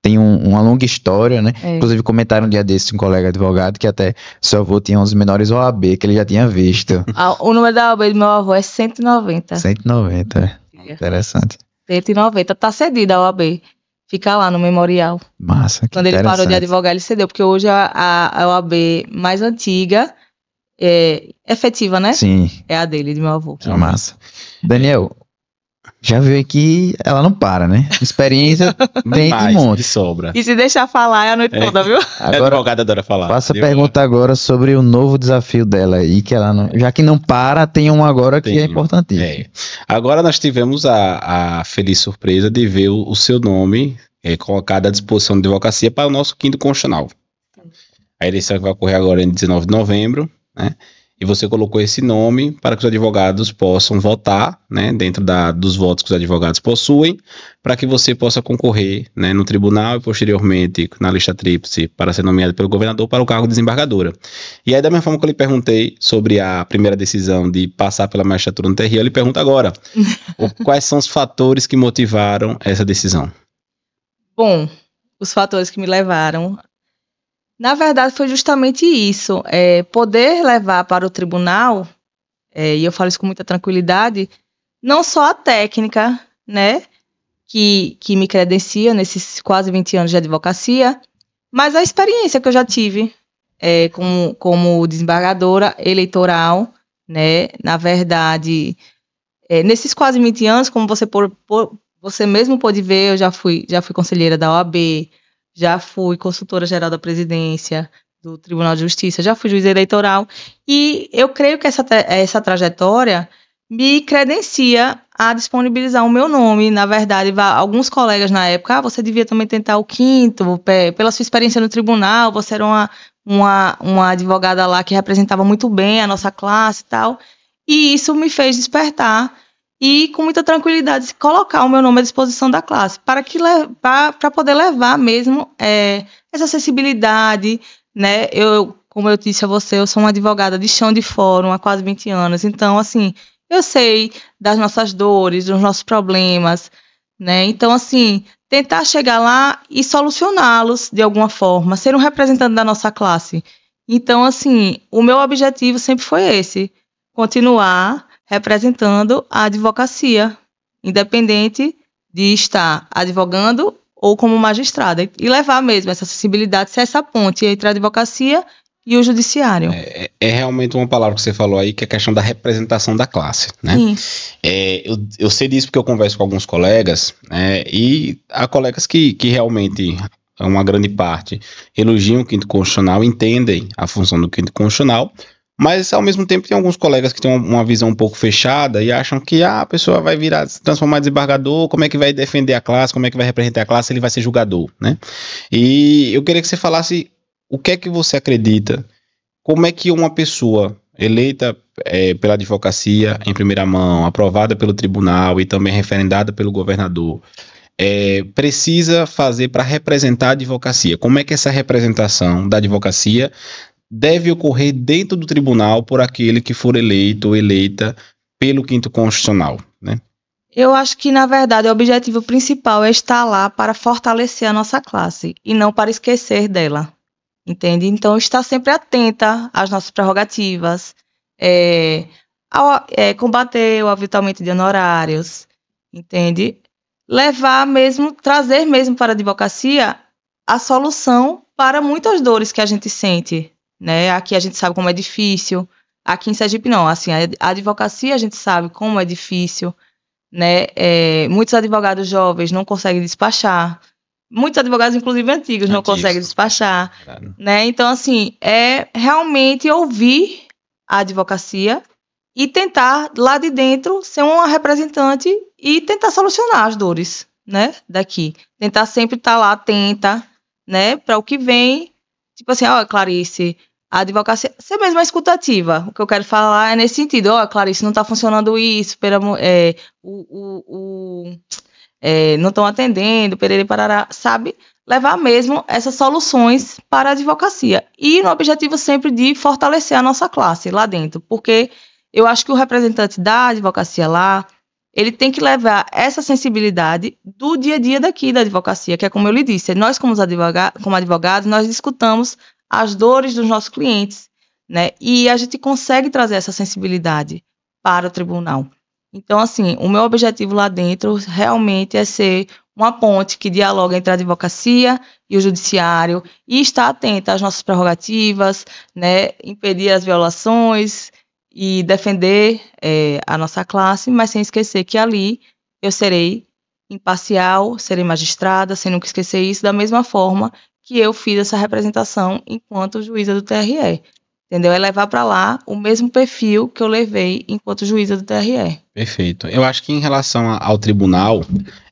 tem uma longa história, né? Inclusive comentaram um dia desse um colega advogado que até seu avô tinha um dos menores OAB que ele já tinha visto. O número da OAB do meu avô é 190. 190, interessante. 190, tá cedida a OAB. Fica lá no memorial. Massa, que quando ele parou de advogar, ele cedeu, porque hoje a OAB mais antiga, efetiva, né? Sim. É a dele, de meu avô. Massa. Daniel, já viu aqui, ela não para, né? Experiência tem de monte. Sobra. E se deixar falar é a noite toda, viu? Agora, a advogada adora falar. Faça a pergunta agora sobre o novo desafio dela aí, que ela não, já que não para, tem um agora que é importantíssimo. Agora nós tivemos a feliz surpresa de ver o seu nome colocado à disposição da advocacia para o nosso 5º constitucional. A eleição vai ocorrer agora em 19 de novembro, né? E você colocou esse nome para que os advogados possam votar, né, dentro dos votos que os advogados possuem, para que você possa concorrer, né, no tribunal e posteriormente na lista tríplice para ser nomeado pelo governador para o cargo de desembargadora. E aí, da mesma forma que eu lhe perguntei sobre a primeira decisão de passar pela magistratura no TRE, eu lhe pergunto agora, quais são os fatores que motivaram essa decisão? Bom, os fatores que me levaram... Na verdade, foi justamente isso, poder levar para o tribunal, e eu falo isso com muita tranquilidade, não só a técnica, né, que me credencia nesses quase 20 anos de advocacia, mas a experiência que eu já tive como desembargadora eleitoral, né, na verdade, nesses quase 20 anos, como você mesmo pôde ver, eu já fui conselheira da OAB, já fui consultora geral da presidência do Tribunal de Justiça, já fui juiz eleitoral, e eu creio que essa trajetória me credencia a disponibilizar o meu nome. Na verdade, alguns colegas na época, você devia também tentar o 5º, pela sua experiência no tribunal, você era uma advogada lá que representava muito bem a nossa classe e tal, e isso me fez despertar e com muita tranquilidade colocar o meu nome à disposição da classe, para poder levar mesmo essa acessibilidade, né? Como eu disse a você, eu sou uma advogada de chão de fórum há quase 20 anos, então, assim, eu sei das nossas dores, dos nossos problemas, né? Então, assim, tentar chegar lá e solucioná-los de alguma forma, ser um representante da nossa classe. Então, assim, o meu objetivo sempre foi esse, continuar representando a advocacia, independente de estar advogando ou como magistrada, e levar mesmo essa acessibilidade, ser essa ponte entre a advocacia e o judiciário. É realmente uma palavra que você falou aí, que é a questão da representação da classe, né? Sim. Eu sei disso porque eu converso com alguns colegas, né, e há colegas que realmente, uma grande parte, elogiam o 5º constitucional, entendem a função do 5º constitucional, mas, ao mesmo tempo, tem alguns colegas que têm uma visão um pouco fechada e acham que a pessoa vai se transformar em desembargador, como é que vai defender a classe, como é que vai representar a classe, ele vai ser julgador, né? E eu queria que você falasse o que é que você acredita, como é que uma pessoa eleita pela advocacia em primeira mão, aprovada pelo tribunal e também referendada pelo governador, precisa fazer para representar a advocacia? Como é que essa representação da advocacia deve ocorrer dentro do tribunal por aquele que for eleito ou eleita pelo 5º constitucional, né? Eu acho que, na verdade, o objetivo principal é estar lá para fortalecer a nossa classe e não para esquecer dela, entende? Então, estar sempre atenta às nossas prerrogativas, combater o aviltamento de honorários, entende? Trazer mesmo para a advocacia a solução para muitas dores que a gente sente, né? Aqui a gente sabe como é difícil, aqui em Sergipe não, assim, a advocacia a gente sabe como é difícil, né? Muitos advogados jovens não conseguem despachar, muitos advogados, inclusive antigos, não conseguem despachar, claro, né? Então, assim, realmente ouvir a advocacia e tentar, lá de dentro, ser uma representante e tentar solucionar as dores, né, daqui. Tentar sempre estar lá atenta, né, para o que vem. Tipo assim, Clarice, a advocacia, ser mesmo escutativa. O que eu quero falar é nesse sentido. Clarice, não está funcionando isso, não estão atendendo, perere parará, sabe? Levar mesmo essas soluções para a advocacia. E no objetivo sempre de fortalecer a nossa classe lá dentro. Porque eu acho que o representante da advocacia lá, ele tem que levar essa sensibilidade do dia a dia daqui da advocacia, que é como eu lhe disse, nós como advogados, nós escutamos as dores dos nossos clientes, né? E a gente consegue trazer essa sensibilidade para o tribunal. Então, assim, o meu objetivo lá dentro realmente é ser uma ponte que dialoga entre a advocacia e o judiciário e estar atenta às nossas prerrogativas, né? Impedir as violações e defender a nossa classe, mas sem esquecer que ali eu serei imparcial, serei magistrada, sem nunca esquecer isso, da mesma forma que eu fiz essa representação enquanto juíza do TRE. Entendeu? É levar para lá o mesmo perfil que eu levei enquanto juíza do TRE. Perfeito. Eu acho que em relação ao tribunal,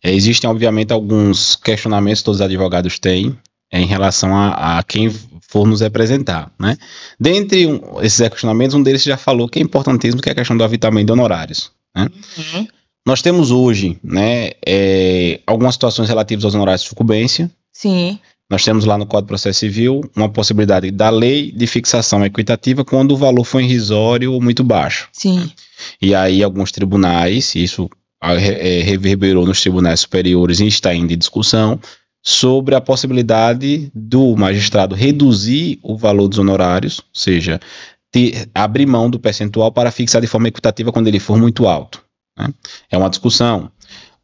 existem obviamente alguns questionamentos que todos os advogados têm em relação a quem for nos representar, né? Dentre esses questionamentos, um deles já falou que é importantíssimo, que é a questão do avitamento de honorários, né? Uhum. Nós temos hoje, né, algumas situações relativas aos honorários de sucumbência. Sim. Nós temos lá no Código de Processo Civil uma possibilidade da lei de fixação equitativa quando o valor for irrisório ou muito baixo. Sim. E aí alguns tribunais, isso reverberou nos tribunais superiores e está ainda em discussão, sobre a possibilidade do magistrado reduzir o valor dos honorários, ou seja, abrir mão do percentual para fixar de forma equitativa quando ele for muito alto, né? É uma discussão.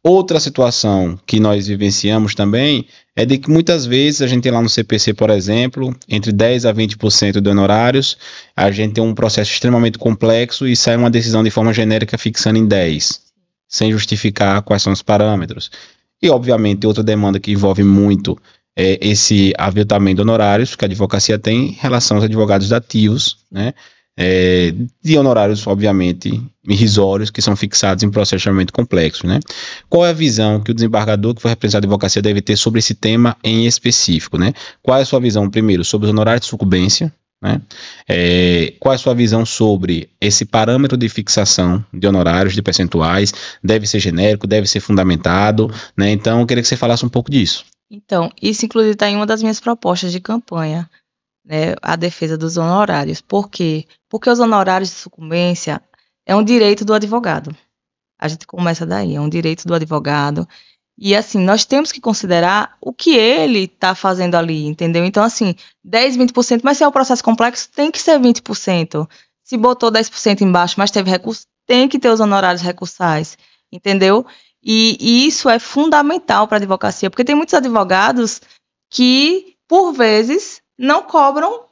Outra situação que nós vivenciamos também é de que muitas vezes a gente tem lá no CPC, por exemplo, entre 10% a 20% de honorários, a gente tem um processo extremamente complexo e sai uma decisão de forma genérica fixando em 10%, sem justificar quais são os parâmetros. E, obviamente, outra demanda que envolve muito esse aviltamento de honorários que a advocacia tem em relação aos advogados dativos, né? De honorários, obviamente, irrisórios, que são fixados em processo extremamente complexo, né? Qual é a visão que o desembargador que for representar a advocacia deve ter sobre esse tema em específico, né? Qual é a sua visão, primeiro, sobre os honorários de sucumbência, né? Qual é a sua visão sobre esse parâmetro de fixação de honorários, de percentuais? Deve ser genérico, deve ser fundamentado, né? Então, eu queria que você falasse um pouco disso. Então, isso inclusive está em uma das minhas propostas de campanha, né, a defesa dos honorários. Por quê? Porque os honorários de sucumbência é um direito do advogado. A gente começa daí, é um direito do advogado. E, assim, nós temos que considerar o que ele está fazendo ali, entendeu? Então, assim, 10%, 20%, mas se é um processo complexo, tem que ser 20%. Se botou 10% embaixo, mas teve recurso, tem que ter os honorários recursais, entendeu? E isso é fundamental para a advocacia, porque tem muitos advogados que, por vezes, não cobram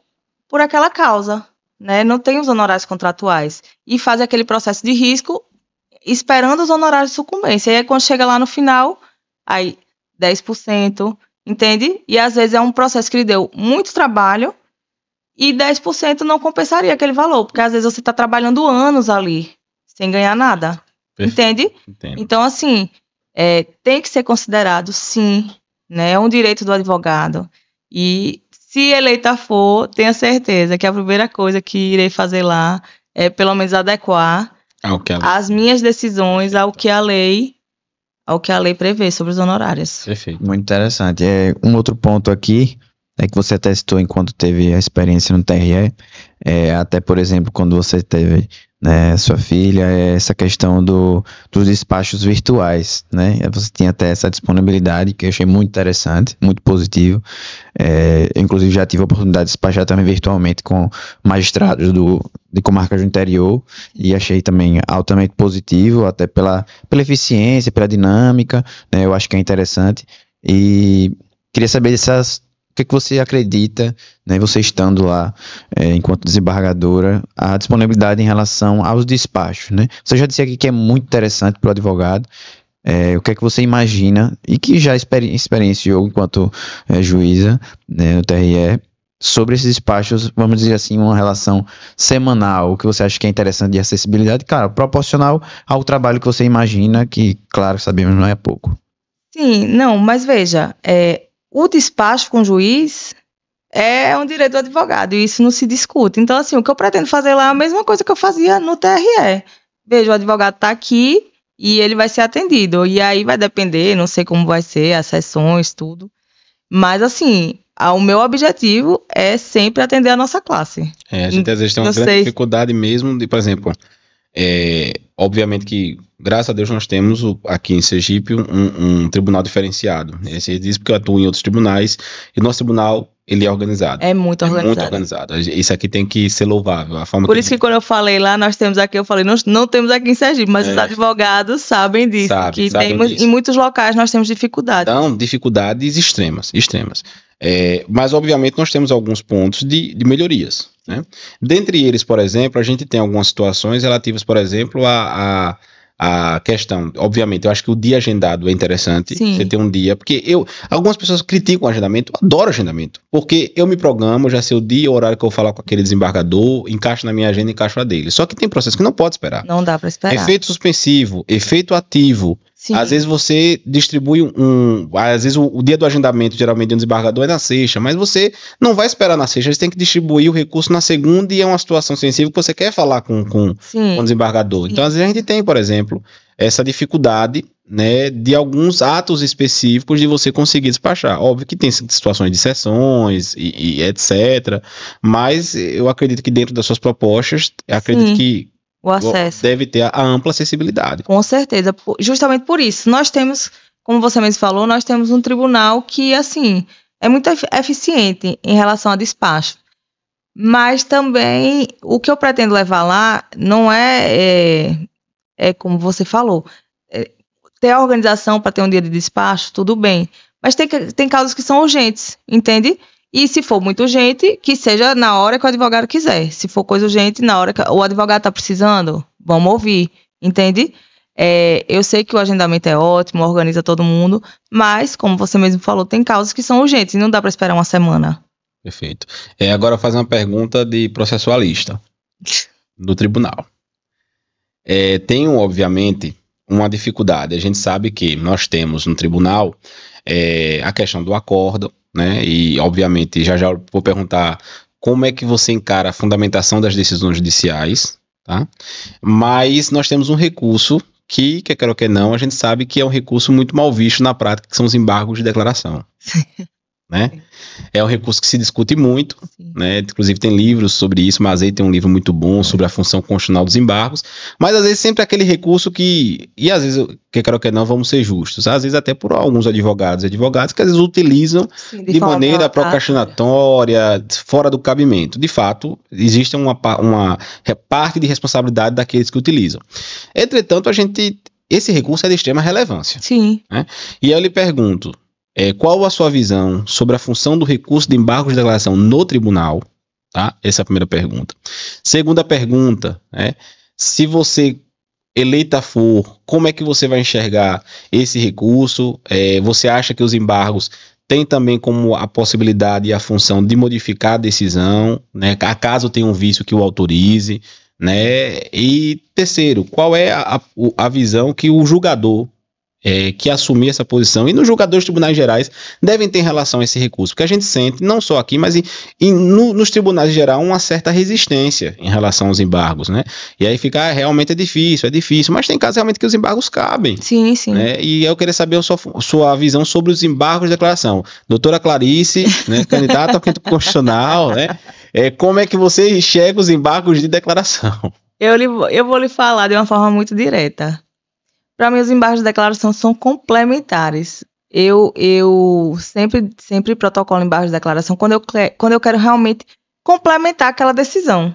por aquela causa, né? Não tem os honorários contratuais e fazem aquele processo de risco esperando os honorários de sucumbência. E aí, quando chega lá no final, aí 10%, entende? E às vezes é um processo que lhe deu muito trabalho e 10% não compensaria aquele valor, porque às vezes você está trabalhando anos ali sem ganhar nada. Entende? Entendo. Então, assim, tem que ser considerado, sim, né? É um direito do advogado. E se eleita for, tenha certeza que a primeira coisa que irei fazer lá é, pelo menos, adequar as minhas decisões ao que a lei prevê sobre os honorários. Perfeito. Muito interessante. Um outro ponto aqui que você até citou enquanto teve a experiência no TRE, até, por exemplo, quando você teve, né, sua filha, essa questão dos despachos virtuais, né? Você tinha até essa disponibilidade, que eu achei muito interessante, muito positivo. Eu, inclusive, já tive a oportunidade de despachar também virtualmente com magistrados de comarcas do interior e achei também altamente positivo, até pela eficiência, pela dinâmica, né? Eu acho que é interessante. E queria saber o que você acredita, né, você estando lá enquanto desembargadora, a disponibilidade em relação aos despachos, né? Você já disse aqui que é muito interessante para o advogado. O que é que você imagina e que já experienciou enquanto juíza, né, no TRE, sobre esses despachos, vamos dizer assim, uma relação semanal, o que você acha que é interessante de acessibilidade, claro, proporcional ao trabalho que você imagina, que, claro, sabemos, não é pouco. Sim, não, mas veja, o despacho com o juiz é um direito do advogado e isso não se discute. Então, assim, o que eu pretendo fazer lá é a mesma coisa que eu fazia no TRE. Veja, o advogado está aqui e ele vai ser atendido. E aí vai depender, não sei como vai ser, as sessões, tudo. Mas, assim, o meu objetivo é sempre atender a nossa classe. A gente às vezes tem uma grande dificuldade mesmo de, por exemplo, Obviamente que, graças a Deus, nós temos aqui em Sergipe um tribunal diferenciado. Você diz porque eu atuo em outros tribunais, e nosso tribunal, ele é organizado. É muito organizado. Muito organizado. Isso aqui tem que ser louvável. A forma Por isso que quando eu falei lá, nós temos aqui, eu falei, não temos aqui em Sergipe, mas os advogados sabem disso. Em muitos locais nós temos dificuldades. Então, dificuldades extremas. Mas, obviamente, nós temos alguns pontos de melhorias, né? Dentre eles, por exemplo, a gente tem algumas situações relativas, por exemplo, a questão, obviamente, eu acho que o dia agendado é interessante. Sim. Você ter um dia, porque algumas pessoas criticam o agendamento, eu adoro agendamento, porque eu me programo, já sei o dia, o horário que eu vou falar com aquele desembargador, encaixo na minha agenda, encaixo a dele. Só que tem processo que não pode esperar. Não dá para esperar. Efeito suspensivo, efeito ativo. Sim. Às vezes você distribui às vezes o dia do agendamento, geralmente de um desembargador, é na sexta, mas você não vai esperar na sexta, você tem que distribuir o recurso na segunda e é uma situação sensível que você quer falar com o desembargador. Sim. Então, às vezes a gente tem, por exemplo, essa dificuldade, né, de alguns atos específicos de você conseguir despachar. Óbvio que tem situações de sessões e etc, mas eu acredito que dentro das suas propostas, acredito que o acesso deve ter a ampla acessibilidade. Com certeza, justamente por isso. Nós temos, como você mesmo falou, nós temos um tribunal que, assim, é muito eficiente em relação a despacho. Mas também, o que eu pretendo levar lá não é como você falou, ter a organização para ter um dia de despacho, tudo bem. Mas tem casos que são urgentes, entende? E se for muito urgente, que seja na hora que o advogado quiser. Se for coisa urgente, na hora que o advogado está precisando, vamos ouvir, entende? Eu sei que o agendamento é ótimo, organiza todo mundo, mas, como você mesmo falou, tem causas que são urgentes e não dá para esperar uma semana. Perfeito. Agora eu vou fazer uma pergunta de processualista do tribunal. Tenho, obviamente, uma dificuldade. A gente sabe que nós temos no tribunal a questão do acórdão, né? E, obviamente, já vou perguntar como é que você encara a fundamentação das decisões judiciais, tá? Mas nós temos um recurso que quer ou que não, a gente sabe que é um recurso muito mal visto na prática, que são os embargos de declaração. Né? É um recurso que se discute muito, né? Inclusive tem livros sobre isso, mas aí tem um livro muito bom sobre a função constitucional dos embargos, mas às vezes sempre aquele recurso e às vezes, quer ou que não, vamos ser justos, às vezes até por alguns advogados que às vezes utilizam de maneira procrastinatória, fora do cabimento. De fato, existe uma parte de responsabilidade daqueles que utilizam. Entretanto, esse recurso é de extrema relevância. Sim. Né? E eu lhe pergunto, qual a sua visão sobre a função do recurso de embargos de declaração no tribunal? Tá? Essa é a primeira pergunta. Segunda pergunta, se você eleita for, como é que você vai enxergar esse recurso? Você acha que os embargos têm também como a possibilidade e a função de modificar a decisão, né? Caso tenha um vício que o autorize, né? E terceiro, qual é a visão que o julgador que assumir essa posição, e nos julgadores de tribunais gerais devem ter em relação a esse recurso, porque a gente sente, não só aqui, mas nos tribunais em geral, uma certa resistência em relação aos embargos, né? E aí fica, realmente é difícil, mas tem casos realmente que os embargos cabem. Sim, sim. Né? E eu queria saber a sua visão sobre os embargos de declaração. Doutora Clarice, né, candidata ao quinto constitucional, né? Como é que você enxerga os embargos de declaração? Eu vou lhe falar de uma forma muito direta. Para mim, os embargos de declaração são complementares. Eu sempre protocolo embargos de declaração quando eu quero realmente complementar aquela decisão.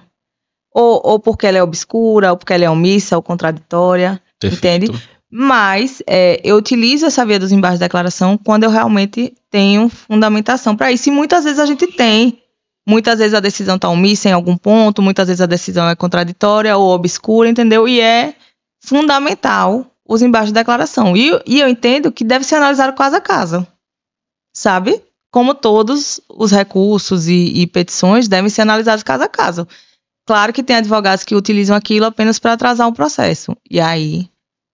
Ou porque ela é obscura, ou porque ela é omissa, ou contraditória. Perfeito. Entende? Mas eu utilizo essa via dos embargos de declaração quando eu realmente tenho fundamentação para isso. E muitas vezes a gente tem. Muitas vezes a decisão está omissa em algum ponto, muitas vezes a decisão é contraditória ou obscura, entendeu? E é fundamental os embargos de declaração. E eu entendo que deve ser analisado caso a caso, sabe? Como todos os recursos e petições devem ser analisados caso a caso. Claro que tem advogados que utilizam aquilo apenas para atrasar um processo. E aí,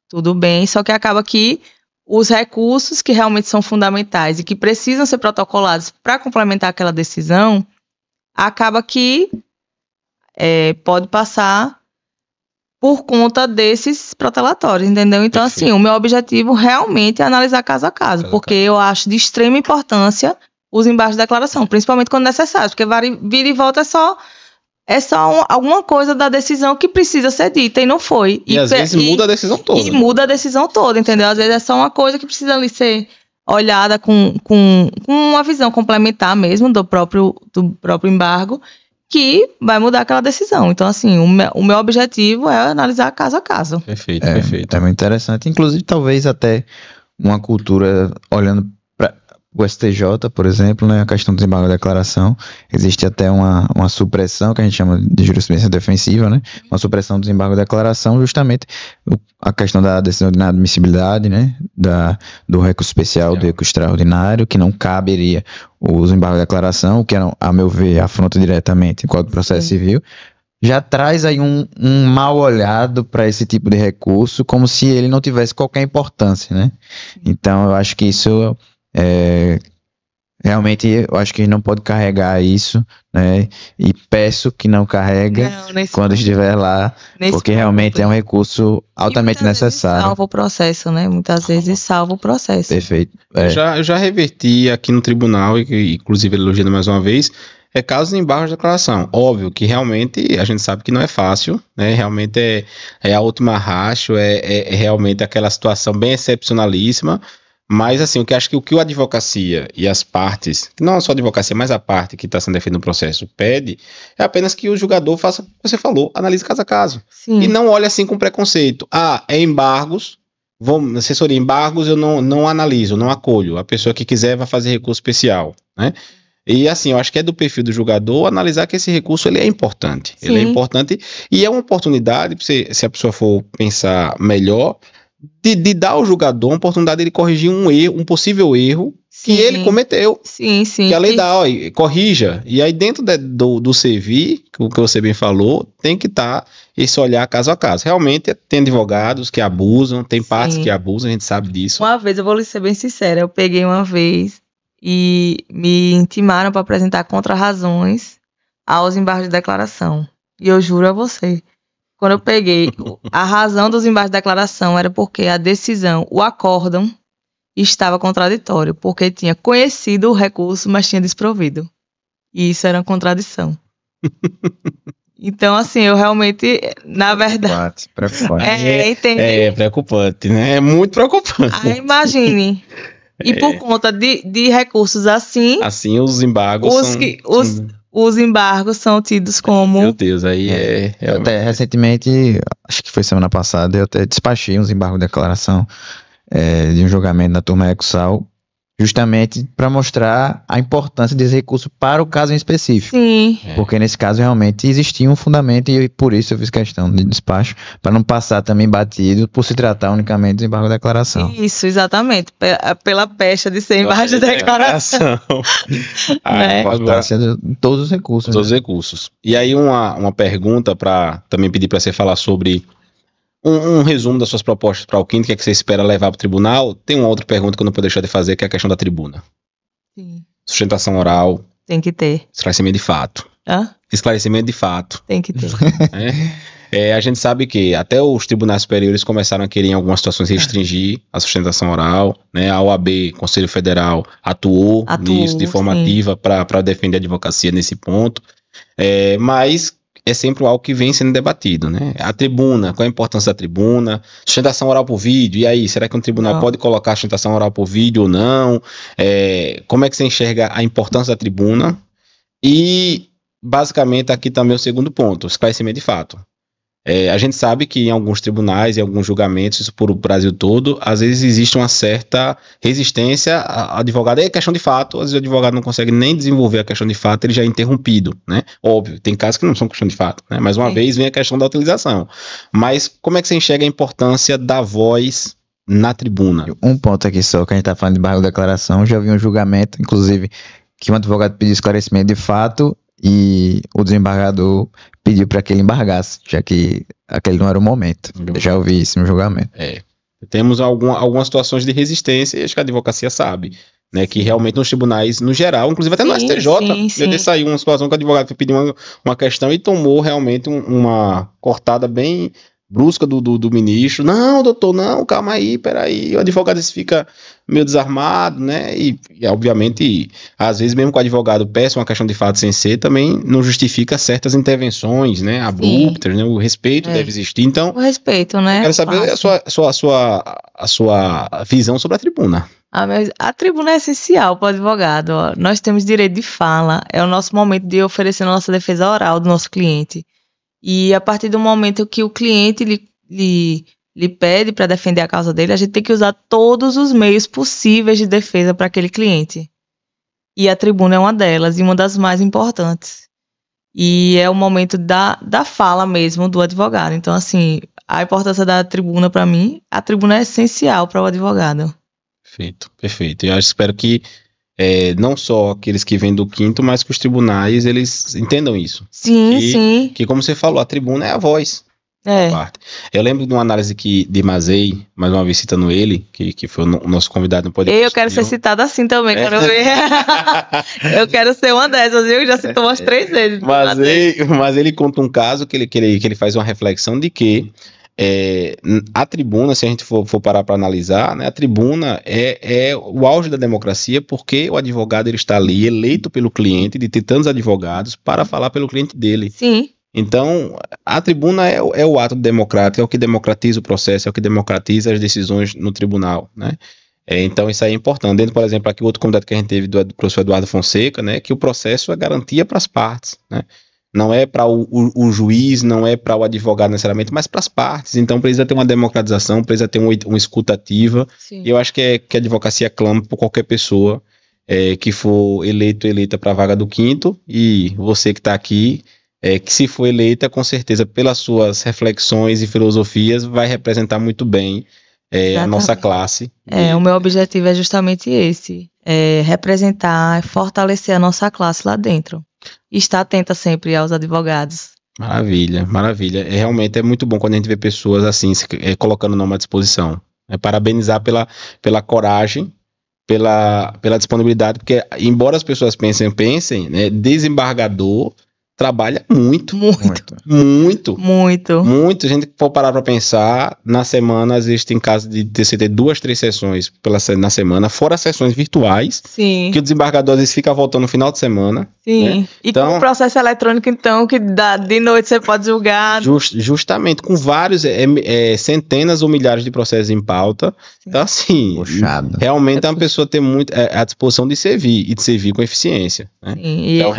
tudo bem, só que acaba que os recursos que realmente são fundamentais e que precisam ser protocolados para complementar aquela decisão, acaba que pode passar por conta desses protelatórios, entendeu? Então, perfeito. Assim, o meu objetivo realmente é analisar caso a caso, porque eu acho de extrema importância os embargos de declaração, principalmente quando necessário, porque vira e volta é só é só alguma coisa da decisão que precisa ser dita e não foi. E às vezes muda a decisão toda. E muda a decisão toda, entendeu? Às vezes é só uma coisa que precisa ali ser olhada com uma visão complementar mesmo do próprio embargo, que vai mudar aquela decisão. Então, assim, o meu objetivo é analisar caso a caso. Perfeito, perfeito. É muito interessante. Inclusive, talvez até uma cultura, olhando para o STJ, por exemplo, né, a questão do desembargo da declaração, existe até uma supressão, que a gente chama de jurisprudência defensiva, né, uma supressão do desembargo da declaração, justamente a questão da decisão de inadmissibilidade, né, do recurso especial, do recurso extraordinário, que não caberia o desembargo da declaração, que, a meu ver, afronta diretamente o Código do Processo Civil, já traz aí um mal olhado para esse tipo de recurso, como se ele não tivesse qualquer importância, né? Então, eu acho que isso realmente, eu acho que não pode carregar isso, né? E peço que não carrega quando estiver lá, porque realmente é um recurso altamente necessário. Salva o processo, né? Muitas vezes salva o processo. Perfeito. Eu já reverti aqui no tribunal, e inclusive elogiando mais uma vez, casos de embargo de declaração. Óbvio que realmente a gente sabe que não é fácil, né? Realmente é a última racha, é realmente aquela situação bem excepcionalíssima. Mas, assim, o que a advocacia e as partes, não só a advocacia, mas a parte que está sendo defendida no processo, pede, é apenas que o julgador faça o que você falou, analise caso a caso. Sim. E não olhe assim com preconceito. É embargos, assessoria embargos, eu não analiso, não acolho. A pessoa que quiser vai fazer recurso especial, né? E, assim, eu acho que é do perfil do julgador analisar que esse recurso ele é importante. Sim. Ele é importante e é uma oportunidade, se a pessoa for pensar melhor, de dar ao jogador uma oportunidade de corrigir um possível erro que ele cometeu. Sim, sim. Que a lei dá, corrija. E aí dentro do CVI, o que você bem falou, tem que estar esse olhar caso a caso. Realmente tem advogados que abusam, tem partes que abusam, a gente sabe disso. Uma vez, eu vou lhe ser bem sincera, eu peguei uma vez e me intimaram para apresentar contrarrazões aos embargos de declaração. E eu juro a você, quando eu peguei, a razão dos embargos de declaração era porque a decisão, o acórdão, estava contraditório, porque tinha conhecido o recurso, mas tinha desprovido. E isso era uma contradição. Então, assim, eu realmente, na verdade... Preocupante. É preocupante, né? É muito preocupante. Aí, imagine. E por conta de recursos assim... Assim, os embargos Os embargos são tidos como... Meu Deus, aí Até recentemente, acho que foi semana passada, eu até despachei uns embargos de declaração de um julgamento na turma Ecussal, justamente para mostrar a importância desse recurso para o caso em específico. Sim. Porque nesse caso realmente existia um fundamento e por isso eu fiz questão de despacho, para não passar também batido por se tratar unicamente de embargo de declaração. Isso, exatamente. Pela pecha de ser embargo de declaração. A importância de todos os recursos. Todos os recursos. E aí uma pergunta para também pedir para você falar sobre um resumo das suas propostas para o quinto, que é que você espera levar para o tribunal. Tem uma outra pergunta que eu não posso deixar de fazer, que é a questão da tribuna. Sim. Sustentação oral. Tem que ter. Esclarecimento de fato. Esclarecimento de fato. Tem que ter. A gente sabe que até os tribunais superiores começaram a querer em algumas situações restringir a sustentação oral, né? A OAB, Conselho Federal, atuou nisso de forma ativa para defender a advocacia nesse ponto. Mas é sempre algo que vem sendo debatido, né? A tribuna, qual a importância da tribuna? Sustentação oral por vídeo, e aí, será que um tribunal pode colocar a sustentação oral por vídeo ou não? Como é que você enxerga a importância da tribuna? E, basicamente, aqui também o segundo ponto, esclarecimento de fato. A gente sabe que em alguns tribunais, em alguns julgamentos, isso por o Brasil todo, às vezes existe uma certa resistência a advogado. É questão de fato, às vezes o advogado não consegue nem desenvolver a questão de fato, ele já é interrompido, né? Óbvio, tem casos que não são questão de fato, né? Mais uma vez vem a questão da utilização. Mas como é que você enxerga a importância da voz na tribuna? Um ponto aqui só, que a gente está falando de embargo de declaração, já vi um julgamento, inclusive, que um advogado pediu esclarecimento de fato e o desembargador pediu para que ele embargasse, já que aquele não era o momento. Já ouvi isso no julgamento. Temos algumas situações de resistência e acho que a advocacia sabe, né, que realmente nos tribunais, no geral, inclusive até no STJ, saiu uma situação que o advogado pediu uma questão e tomou realmente uma cortada bem brusca do ministro. Não, doutor, não, calma aí, peraí. O advogado fica meio desarmado, né? E obviamente, às vezes, mesmo que o advogado peça uma questão de fato sem ser, também não justifica certas intervenções, né? Abruptas, né? O respeito deve existir. Então, o respeito, né? Eu quero saber a sua visão sobre a tribuna. A tribuna é essencial para o advogado. Ó. Nós temos direito de fala, é o nosso momento de oferecer a nossa defesa oral do nosso cliente. E a partir do momento que o cliente lhe pede para defender a causa dele, a gente tem que usar todos os meios possíveis de defesa para aquele cliente. E a tribuna é uma delas, e uma das mais importantes. E é o momento da fala mesmo do advogado. Então, assim, a importância da tribuna para mim, a tribuna é essencial para o advogado. Perfeito. Eu espero que não só aqueles que vêm do quinto, mas que os tribunais, eles entendam isso. Sim. Que, como você falou, a tribuna é a voz. Eu lembro de uma análise de Mazei, mais uma vez citando ele, que foi o nosso convidado no podcast. Eu quero ser citado assim também, quando eu ver. Eu quero ser uma dessas, viu? Já citou umas 3 vezes. Mas ele conta um caso que ele faz uma reflexão de que a tribuna, se a gente for parar para analisar, né, a tribuna é o auge da democracia, porque o advogado ele está ali eleito pelo cliente, de ter tantos advogados para falar pelo cliente dele. Sim. Então, a tribuna é o ato democrático, é o que democratiza o processo, é o que democratiza as decisões no tribunal, né? Então, isso aí é importante. Dentro, por exemplo, aqui o outro convidado que a gente teve do professor Eduardo Fonseca, né, que o processo é garantia para as partes, né? Não é para o juiz, não é para o advogado necessariamente, mas para as partes. Então precisa ter uma democratização, precisa ter uma escuta ativa. Sim. E eu acho que a advocacia clama por qualquer pessoa que for eleita para a vaga do quinto. E você que está aqui, que se for eleita, com certeza, pelas suas reflexões e filosofias, vai representar muito bem a nossa classe. O meu objetivo é justamente esse, representar e fortalecer a nossa classe lá dentro. E estar atenta sempre aos advogados. Maravilha. Realmente é muito bom quando a gente vê pessoas assim, colocando o nome à disposição. Parabenizar pela coragem, pela disponibilidade, porque embora as pessoas pensem, né, desembargador trabalha muito. A gente for parar para pensar, na semana, às vezes tem casos de ter 2, 3 sessões na semana, fora as sessões virtuais. Sim. Que o desembargador às vezes fica voltando no final de semana. Sim. Né? E então, com o processo eletrônico, então, que de noite você pode julgar. Justamente, com vários, centenas ou milhares de processos em pauta. Sim. Então, assim, puxado. Realmente é uma pessoa ter muito à disposição de servir, e de servir com eficiência. Né? Sim. Então,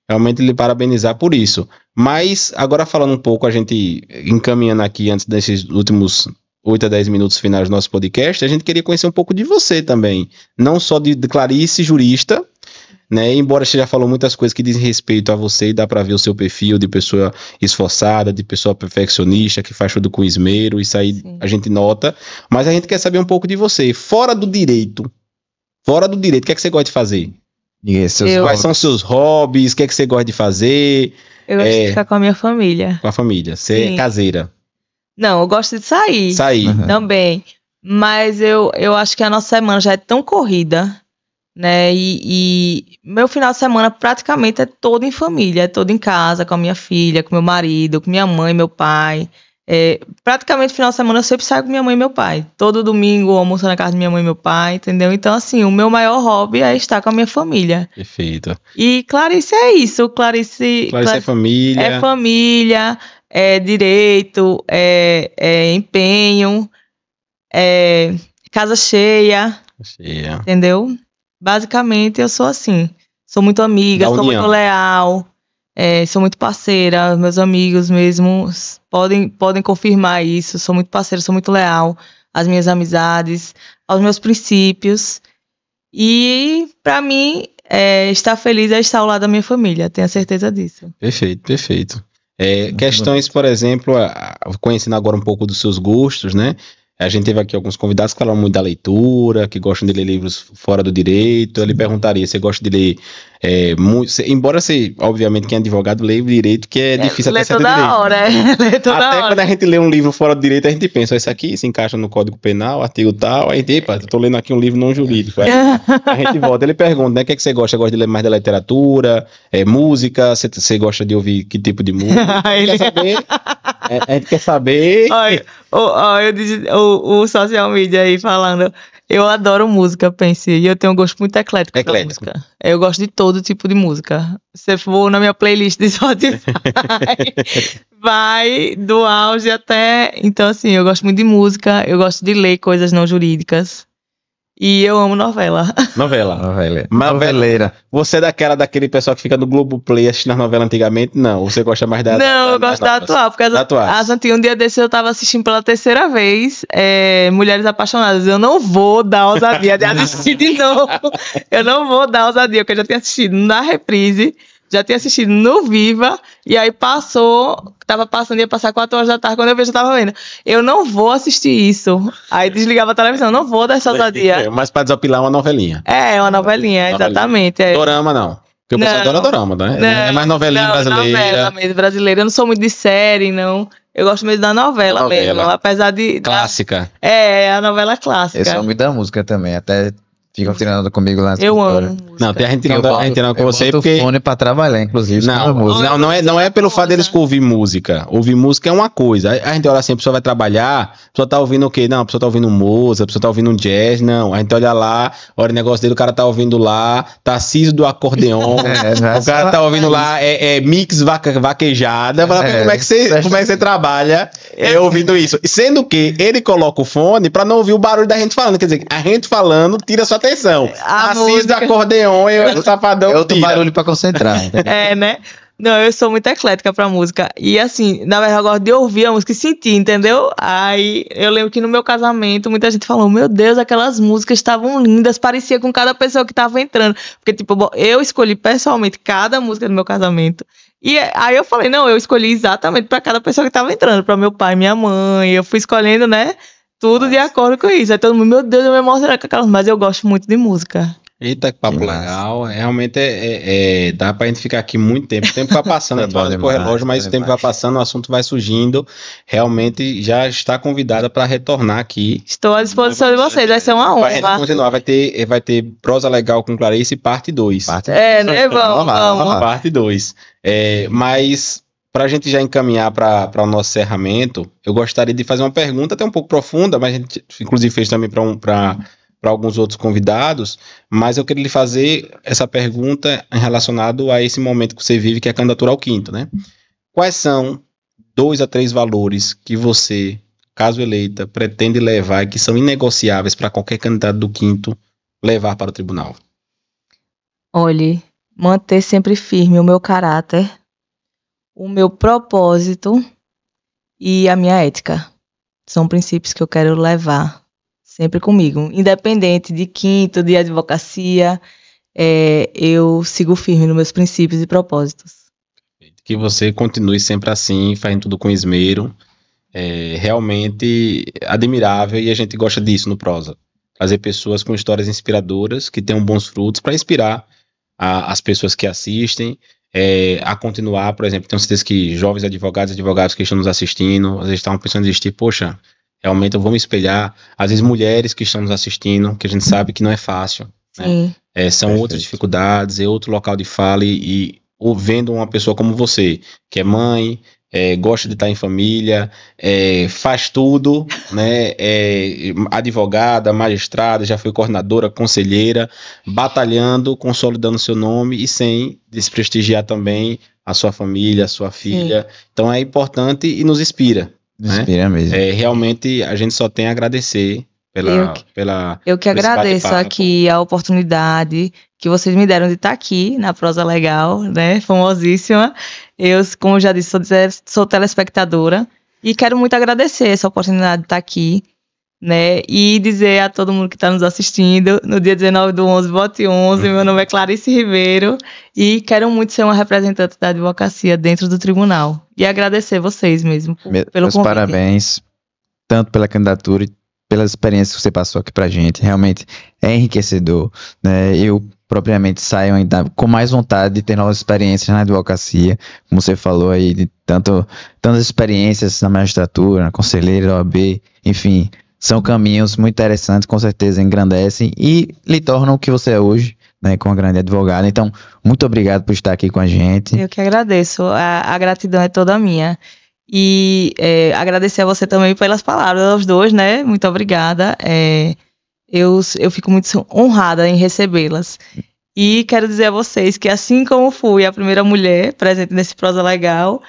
realmente lhe parabenizar por isso. Mas, agora falando um pouco, a gente encaminhando aqui, antes desses últimos 8 a 10 minutos finais do nosso podcast, a gente queria conhecer um pouco de você também. Não só de Clarice, jurista, né? Embora você já falou muitas coisas que dizem respeito a você, e dá para ver o seu perfil de pessoa esforçada, de pessoa perfeccionista, que faz tudo com esmero, isso aí Sim. A gente nota. Mas a gente quer saber um pouco de você. Fora do direito, o que é que você gosta de fazer? Quais são os seus hobbies? O que é que você gosta de fazer? Eu gosto de ficar com a minha família. Com a família. Você é caseira? Não, eu gosto de sair. Também. Mas eu acho que a nossa semana já é tão corrida, né? E meu final de semana praticamente é todo em família. É todo em casa, com a minha filha, com meu marido, com minha mãe, meu pai. Praticamente final de semana eu sempre saio com minha mãe e meu pai. Todo domingo eu almoço na casa de minha mãe e meu pai, entendeu? Então, assim, o meu maior hobby é estar com a minha família. Perfeito. E Clarice é isso. Clarice é família. É família, é direito, é empenho, é casa cheia. Entendeu? Basicamente, eu sou assim. Sou muito amiga, sou muito leal. Sou muito parceira, meus amigos mesmo podem confirmar isso. Sou muito parceira, sou muito leal às minhas amizades, aos meus princípios. E, para mim, estar feliz é estar ao lado da minha família, tenho certeza disso. Perfeito. Questões, por exemplo, conhecendo agora um pouco dos seus gostos, né? A gente teve aqui alguns convidados que falam muito da leitura, que gostam de ler livros fora do direito. Eu lhe perguntaria, você gosta de ler muito... Embora você, obviamente, quem é advogado, lê direito, que é difícil até saber direito. Lê toda hora. Até quando a gente lê um livro fora do direito, a gente pensa, isso aqui se encaixa no Código Penal, artigo tal, aí, eu tô lendo aqui um livro não jurídico. Aí, a gente volta, ele pergunta, né, o que é que você gosta? Você gosta de ler mais da literatura, música, você gosta de ouvir que tipo de música? Quer saber A gente quer saber. Olha, eu disse, o social media aí falando. Eu adoro música, pense. E eu tenho um gosto muito eclético da música. Eu gosto de todo tipo de música. Se for na minha playlist de Spotify, vai do auge até... Então, assim, eu gosto muito de música. Eu gosto de ler coisas não jurídicas. E eu amo novela. Noveleira. Você é daquele pessoal que fica no Globoplay assistindo as novelas antigamente? Não, você gosta mais da... Não, eu gosto da atual, porque as antigas, um dia desse eu tava assistindo pela terceira vez Mulheres Apaixonadas. Eu não vou dar ousadia de assistir de novo. Eu não vou dar ousadia, porque eu já tinha assistido na reprise, já tinha assistido no Viva, e aí ia passar 4 horas da tarde, quando eu vejo, eu tava vendo. Eu não vou assistir isso. Aí desligava a televisão, não vou dar essa ousadia. Mas pra desopilar uma novelinha. Uma novelinha, exatamente. Dorama, não. Porque o pessoal adora dorama, né? Não, é mais novelinha brasileira. Novela mesmo, brasileira. Eu não sou muito de série, não. Eu gosto mesmo da novela mesmo, apesar de... Clássica. A novela clássica. Eu sou muito da música também, até... Ficam tirando comigo lá. Eu amo. Não, tem a gente tirando com você porque... Eu fone pra trabalhar, inclusive. Não é pelo fato deles ouvir música. Ouvir música é uma coisa. A gente olha assim, a pessoa vai trabalhar, a pessoa tá ouvindo o quê? Não, a pessoa tá ouvindo Mozart, a pessoa tá ouvindo um jazz, não. A gente olha lá, olha o negócio dele, o cara tá ouvindo lá, Tarcísio do acordeon, o cara tá ouvindo lá, mix vaquejada. Como é que você trabalha ouvindo isso? Sendo que ele coloca o fone pra não ouvir o barulho da gente falando. Quer dizer, a gente falando tira sua atenção. Assiste acordeon e o safadão. É outro barulho pra concentrar. Né? Não, eu sou muito eclética pra música. E assim, na verdade, eu gosto de ouvir a música e sentir, entendeu? Aí eu lembro que no meu casamento, muita gente falou: meu Deus, aquelas músicas estavam lindas, parecia com cada pessoa que tava entrando. Porque, tipo, eu escolhi pessoalmente cada música do meu casamento. E aí eu falei: não, eu escolhi exatamente pra cada pessoa que tava entrando, pra meu pai, minha mãe. Eu fui escolhendo, né? Tudo de acordo com isso. Aí todo mundo, meu Deus, eu me emocionei com aquelas, mas eu gosto muito de música. Eita, que papo legal. Realmente dá pra gente ficar aqui muito tempo. O tempo vai passando, o relógio, mas o tempo vai passando, o assunto vai surgindo. Realmente já está convidada para retornar aqui. Estou à disposição de vocês, vai ser uma honra. Pra gente continuar, vai ter prosa legal com Clarice, parte 2. Né? Vamos. Parte 2. Mas para a gente já encaminhar para o nosso encerramento, eu gostaria de fazer uma pergunta até um pouco profunda, mas a gente inclusive fez também para alguns outros convidados, mas eu queria lhe fazer essa pergunta relacionada a esse momento que você vive, que é a candidatura ao quinto, né? Quais são 2 a 3 valores que você, caso eleita, pretende levar e que são inegociáveis para qualquer candidato do quinto levar para o tribunal? Olhe, manter sempre firme o meu caráter, o meu propósito e a minha ética. São princípios que eu quero levar sempre comigo. Independente de quinto, de advocacia, eu sigo firme nos meus princípios e propósitos. Que você continue sempre assim, fazendo tudo com esmero. Realmente admirável e a gente gosta disso no Prosa. Trazer pessoas com histórias inspiradoras, que tenham bons frutos para inspirar as pessoas que assistem, a continuar. Por exemplo, tenho certeza que jovens advogados que estão nos assistindo, às vezes estavam pensando em desistir, poxa, realmente eu vou me espelhar. Às vezes mulheres que estão nos assistindo, que a gente sabe que não é fácil, né? São outras dificuldades, é outro local de fala e vendo uma pessoa como você, que é mãe, gosta de estar em família, faz tudo, né? Advogada, magistrada, já foi coordenadora, conselheira, batalhando, consolidando seu nome e sem desprestigiar também a sua família, a sua filha. Sim. Então é importante e nos inspira. Inspira mesmo. Realmente a gente só tem a agradecer eu que agradeço aqui a oportunidade que vocês me deram de estar aqui na Prosa Legal, né? Famosíssima. Eu, como já disse, sou telespectadora e quero muito agradecer essa oportunidade de estar aqui, né? E dizer a todo mundo que está nos assistindo, no dia 19/11, vote 11, meu nome é Clarice Ribeiro e quero muito ser uma representante da advocacia dentro do tribunal. E agradecer vocês mesmo pelo convite. Parabéns, tanto pela candidatura e pelas experiências que você passou aqui pra gente. Realmente é enriquecedor, né? Eu propriamente saio ainda com mais vontade de ter novas experiências na advocacia, como você falou aí, de tantas experiências na magistratura, na conselheira, OAB, enfim, são caminhos muito interessantes, com certeza engrandecem e lhe tornam o que você é hoje, né, com uma grande advogada. Então, muito obrigado por estar aqui com a gente. Eu que agradeço, a gratidão é toda minha. E agradecer a você também pelas palavras, aos dois, né? Muito obrigada. Eu fico muito honrada em recebê-las. E quero dizer a vocês que, assim como fui a primeira mulher presente nesse Prosa Legal,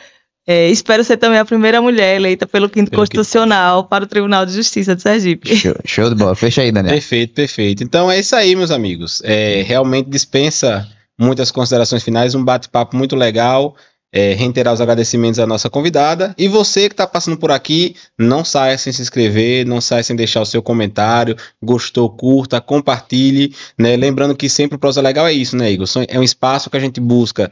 espero ser também a primeira mulher eleita pelo 5º Constitucional para o Tribunal de Justiça de Sergipe. Show de bola. Fecha aí, Daniel. Perfeito. Então é isso aí, meus amigos. Realmente dispensa muitas considerações finais, um bate-papo muito legal. Reiterar os agradecimentos à nossa convidada. E você que está passando por aqui, não saia sem se inscrever, não saia sem deixar o seu comentário. Gostou, curta, compartilhe, né? Lembrando que sempre o Prosa Legal é isso, né, Igor? É um espaço que a gente busca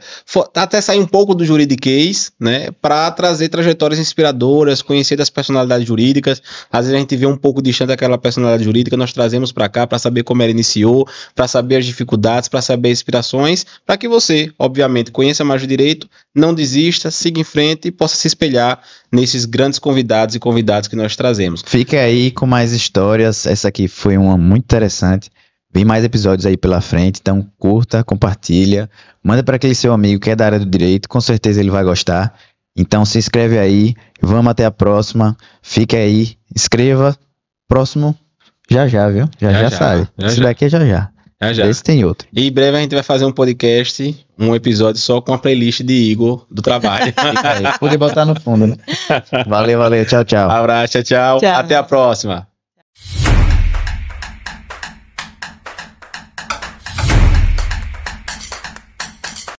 até sair um pouco do juridiquês, né? Para trazer trajetórias inspiradoras, conhecer das personalidades jurídicas. Às vezes a gente vê um pouco distante daquela personalidade jurídica, nós trazemos para cá para saber como ela iniciou, para saber as dificuldades, para saber as inspirações, para que você, obviamente, conheça mais o direito, não desista, siga em frente e possa se espelhar nesses grandes convidados e convidadas que nós trazemos. Fica aí com mais histórias. Essa aqui foi uma muito interessante. Vem mais episódios aí pela frente, então curta, compartilha, manda para aquele seu amigo que é da área do direito, com certeza ele vai gostar. Então se inscreve aí, vamos até a próxima. Fica aí, escreva. Próximo, já, viu? Já sabe. Isso daqui é já. Esse tem outro. E em breve a gente vai fazer um podcast, um episódio só com a playlist de Igor do trabalho. Poder botar no fundo, né? Valeu. Tchau. Abraço, tchau. Até a próxima.